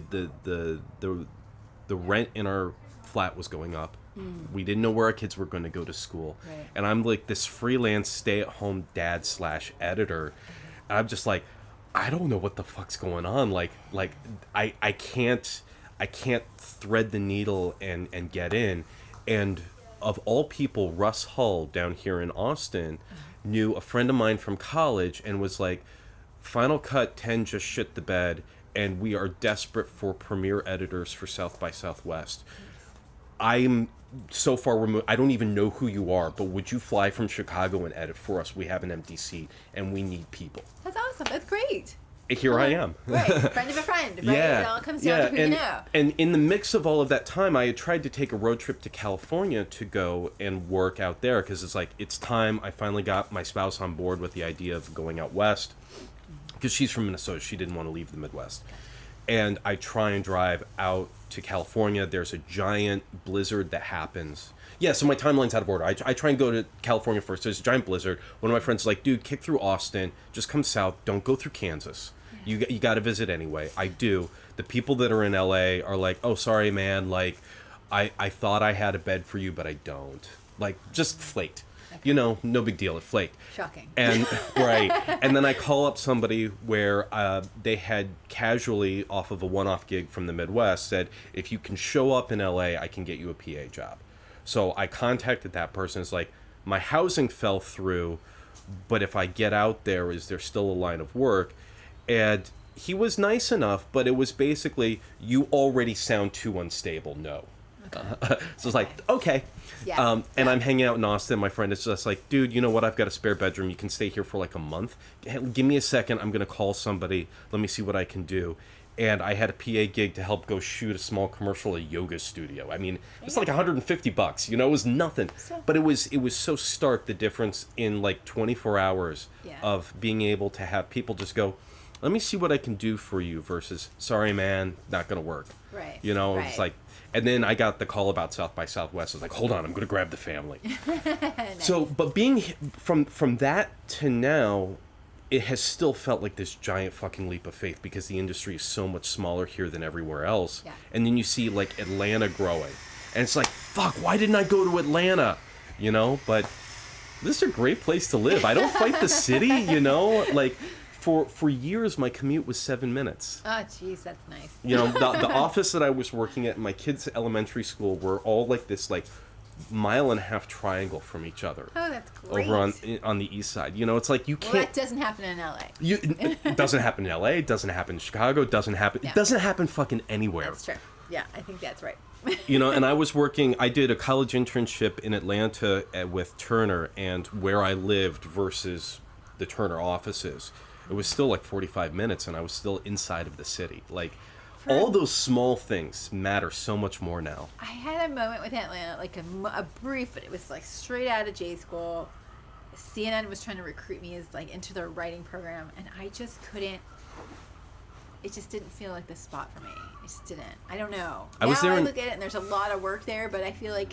rent in our flat was going up. We didn't know where our kids were going to go to school. Right. And I'm like this freelance stay-at-home dad / editor. And I'm just like, I don't know what the fuck's going on. Like I can't thread the needle and get in. And of all people, Russ Hull down here in Austin knew a friend of mine from college and was like, Final Cut 10 just shit the bed, and we are desperate for premiere editors for South by Southwest. I'm so far removed. I don't even know who you are, but would you fly from Chicago and edit for us? We have an empty seat, and we need people. That's awesome. That's great. Here I am. Right. Friend of a friend, right? Yeah. It all comes down to who you know. And in the mix of all of that time, I had tried to take a road trip to California to go and work out there, because it's like, it's time. I finally got my spouse on board with the idea of going out west, because she's from Minnesota. She didn't want to leave the Midwest. And I try and drive out to California. There's a giant blizzard that happens. Yeah, so my timeline's out of order. I try and go to California first. There's a giant blizzard. One of my friends is like, dude, kick through Austin. Just come south. Don't go through Kansas. You got to visit anyway. I do. The people that are in LA are like, oh, sorry, man. Like, I thought I had a bed for you, but I don't. Like, just flaked. Okay. No big deal. It flaked. Shocking. And right. And then I call up somebody where they had casually, off of a one-off gig from the Midwest, said, if you can show up in LA, I can get you a PA job. So I contacted that person. It's like, my housing fell through, but if I get out there, is there still a line of work? And he was nice enough, but it was basically, you already sound too unstable. No. Okay. So it's like, okay. Yeah. And I'm hanging out in Austin. My friend is just like, dude, you know what? I've got a spare bedroom. You can stay here for like a month. Give me a second. I'm going to call somebody. Let me see what I can do. And I had a PA gig to help go shoot a small commercial at a yoga studio. I mean, it was like $150. It was nothing. But it was so stark, the difference in like 24 hours of being able to have people just go, let me see what I can do for you, versus, sorry, man, not going to work. Right. It's like, and then I got the call about South by Southwest. I was like, hold on, I'm going to grab the family. Nice. So, but being from that to now, it has still felt like this giant fucking leap of faith, because the industry is so much smaller here than everywhere else. Yeah. And then you see like Atlanta growing, and it's like, fuck, why didn't I go to Atlanta? But this is a great place to live. I don't fight the city, like. For years, my commute was 7 minutes. Oh, jeez, that's nice. The office that I was working at in my kids' elementary school were all like this, like, 1.5-mile triangle from each other. Oh, that's great. Over on the east side. It's like you can't. Well, that doesn't happen in LA. It doesn't happen in LA. It doesn't happen in Chicago. It doesn't happen. Yeah. It doesn't happen fucking anywhere. That's true. Yeah, I think that's right. And I did a college internship in Atlanta with Turner, and where I lived versus the Turner offices, it was still like 45 minutes, and I was still inside of the city. Like, all those small things matter so much more now. I had a moment with Atlanta, like a brief, but it was like straight out of J school. CNN was trying to recruit me as like into their writing program, and I just couldn't. it just didn't feel like the spot for me. It just didn't. I don't know. I was now there I in- look at it and there's a lot of work there, but I feel like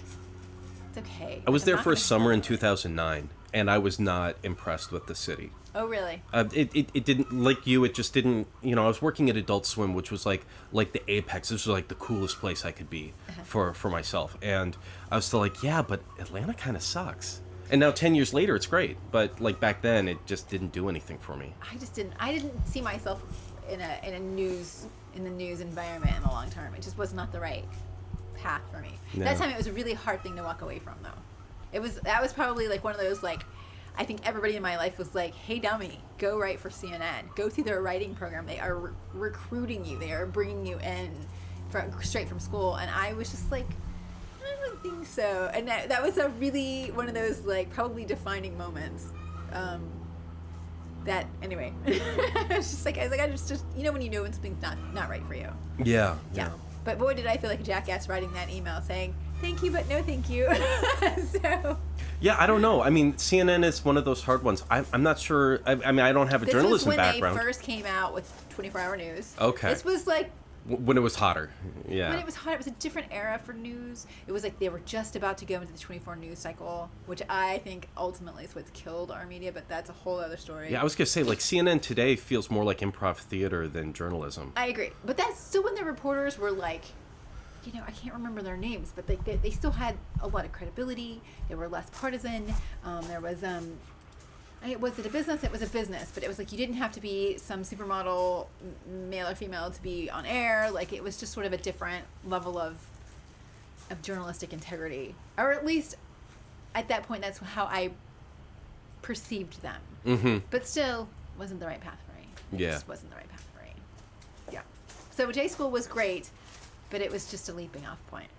it's okay. I was Like, I'm there not for a gonna summer in fail. 2009, and I was not impressed with the city. Oh, really? It didn't, like you, it just didn't, you know, I was working at Adult Swim, which was like the apex. This was like the coolest place I could be for myself. And I was still like, yeah, but Atlanta kind of sucks. And now 10 years later, it's great. But like back then, it just didn't do anything for me. I didn't see myself in the news environment in the long term. It just was not the right path for me. No. That time it was a really hard thing to walk away from, though. That was probably like one of those, like, I think everybody in my life was like, hey dummy, go write for CNN, go through their writing program, they are recruiting you, they are bringing you in straight from school. And I was just like, I don't think so. And that was a really one of those, like, probably defining moments. That anyway, it's just like I just you know when you know when something's not right for you. Yeah. But boy, did I feel like a jackass writing that email saying thank you but no thank you. So Yeah, I don't know. I mean, CNN is one of those hard ones. I'm not sure. I mean, I don't have a this journalism was when background. they first came out with 24-hour news. Okay. This was like When it was hotter. Yeah. when it was hot. It was a different era for news. It was like they were just about to go into the 24 news cycle, which I think ultimately is what's killed our media. But that's a whole other story. Yeah, I was gonna say, like, CNN today feels more like improv theater than journalism. I agree, but that's still when the reporters were like, you know, I can't remember their names, but they still had a lot of credibility. They were less partisan. There was was it a business? It was a business, but it was like you didn't have to be some supermodel, male or female, to be on air. Like it was just sort of a different level of journalistic integrity, or at least at that point, that's how I perceived them. Mm-hmm. But still, wasn't the right path for me. It Yeah. just wasn't the right path for me. Yeah. So J School was great, but it was just a leaping off point.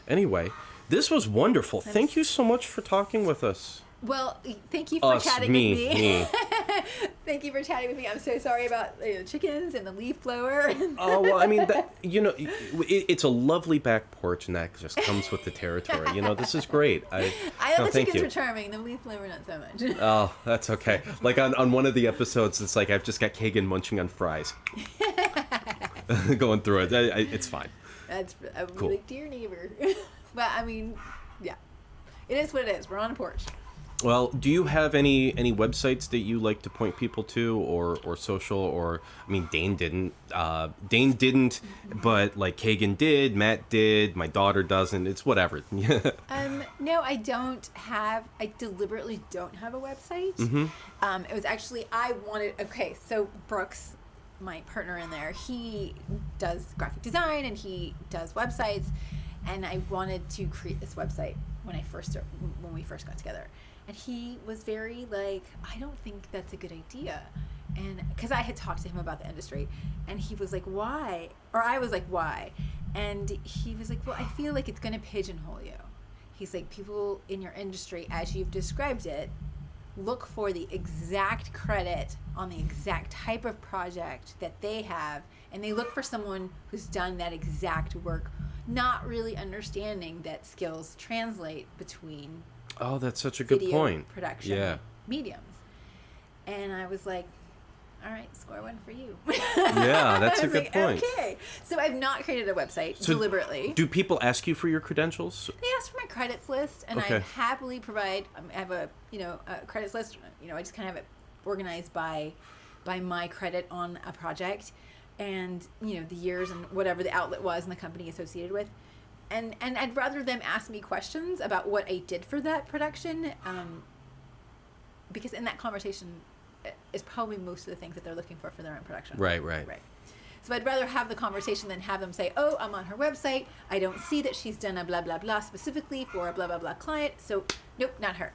Anyway, this was wonderful. Thank you so much for talking with us. Well, thank you for chatting me. with me. Thank you for chatting with me. I'm so sorry about the chickens and the leaf blower. Oh, well, I mean, that, you know, it's a lovely back porch, and that just comes with the territory. You know, this is great. I no, know the thank chickens you. are charming. The leaf blower, not so much. Oh, that's okay. Like on one of the episodes, it's like I've just got Kagan munching on fries. Going through it. It's fine. That's a Cool. really dear neighbor. But, I mean, yeah. It is what it is. We're on a porch. Well, do you have any websites that you like to point people to, or social, or I mean, Dane didn't, but like Kagan did, Matt did, my daughter doesn't. It's whatever. No, I don't have. I deliberately don't have a website. Mm-hmm. It was actually so Brooks, my partner in there, he does graphic design and he does websites, and I wanted to create this website when we first got together. And he was very like, I don't think that's a good idea. And because I had talked to him about the industry, and he was like, why? Or I was like, why? And he was like, well, I feel like it's going to pigeonhole you. He's like, people in your industry, as you've described it, look for the exact credit on the exact type of project that they have, and they look for someone who's done that exact work, not really understanding that skills translate between Oh, that's such a good video point. production mediums. And I was like, all right, score one for you. Yeah, that's I a was good like, point. Okay. So I've not created a website So deliberately. Do people ask you for your credentials? They ask for my credits list, and I Okay. happily provide. I have a credits list. I just kind of have it organized by my credit on a project, and the years and whatever the outlet was and the company associated with. And I'd rather them ask me questions about what I did for that production, because in that conversation is probably most of the things that they're looking for their own production. Right. So I'd rather have the conversation than have them say, oh, I'm on her website. I don't see that she's done a blah, blah, blah specifically for a blah, blah, blah client. So, nope, not her.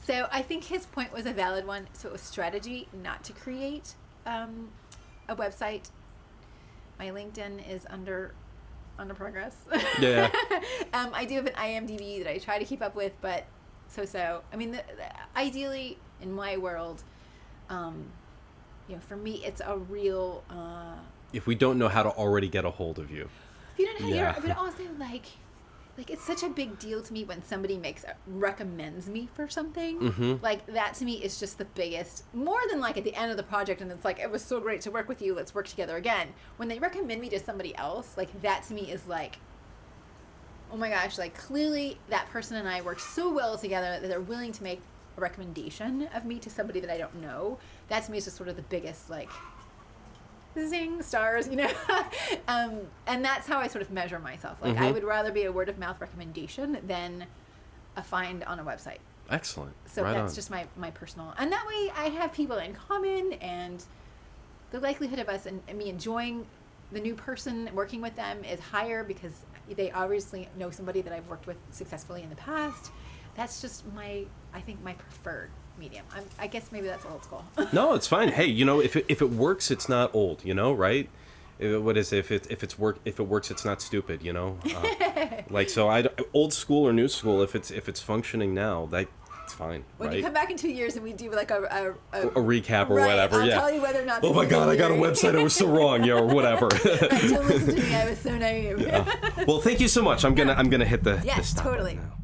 So I think his point was a valid one. So it was strategy not to create a website. My LinkedIn is under progress. Yeah. I do have an IMDb that I try to keep up with, but so. I mean, ideally, in my world, for me, it's a real... If we don't know how to already get a hold of you. you don't know, Yeah. but also, like like, it's such a big deal to me when somebody recommends me for something. Like, that to me is just the biggest, more than like at the end of the project and it's like, it was so great to work with you, let's work together again. When they recommend me to somebody else, like, that to me is like, oh my gosh, like, clearly that person and I work so well together that they're willing to make a recommendation of me to somebody that I don't know. That to me is just sort of the biggest, like, zing, stars, you know. And that's how I sort of measure myself. Like, I would rather be a word of mouth recommendation than a find on a website. Excellent. So that's just my personal, and that way I have people in common, and the likelihood of us and me enjoying the new person working with them is higher because they obviously know somebody that I've worked with successfully in the past. That's just my preferred medium. I guess maybe that's old school. No, it's fine. Hey, you know, if it works, it's not old. You know, right? What is it? If it works, it's not stupid. You know, like, so old school or new school. If it's functioning now, that's fine. When right? you come back in 2 years and we do like a recap or right, whatever, I'll tell you whether or not. Oh my God, I got a website. I was so wrong, or whatever. Right, don't listen to me. I was so naive. Well, thank you so much. I'm gonna hit the yes, stop totally. button now.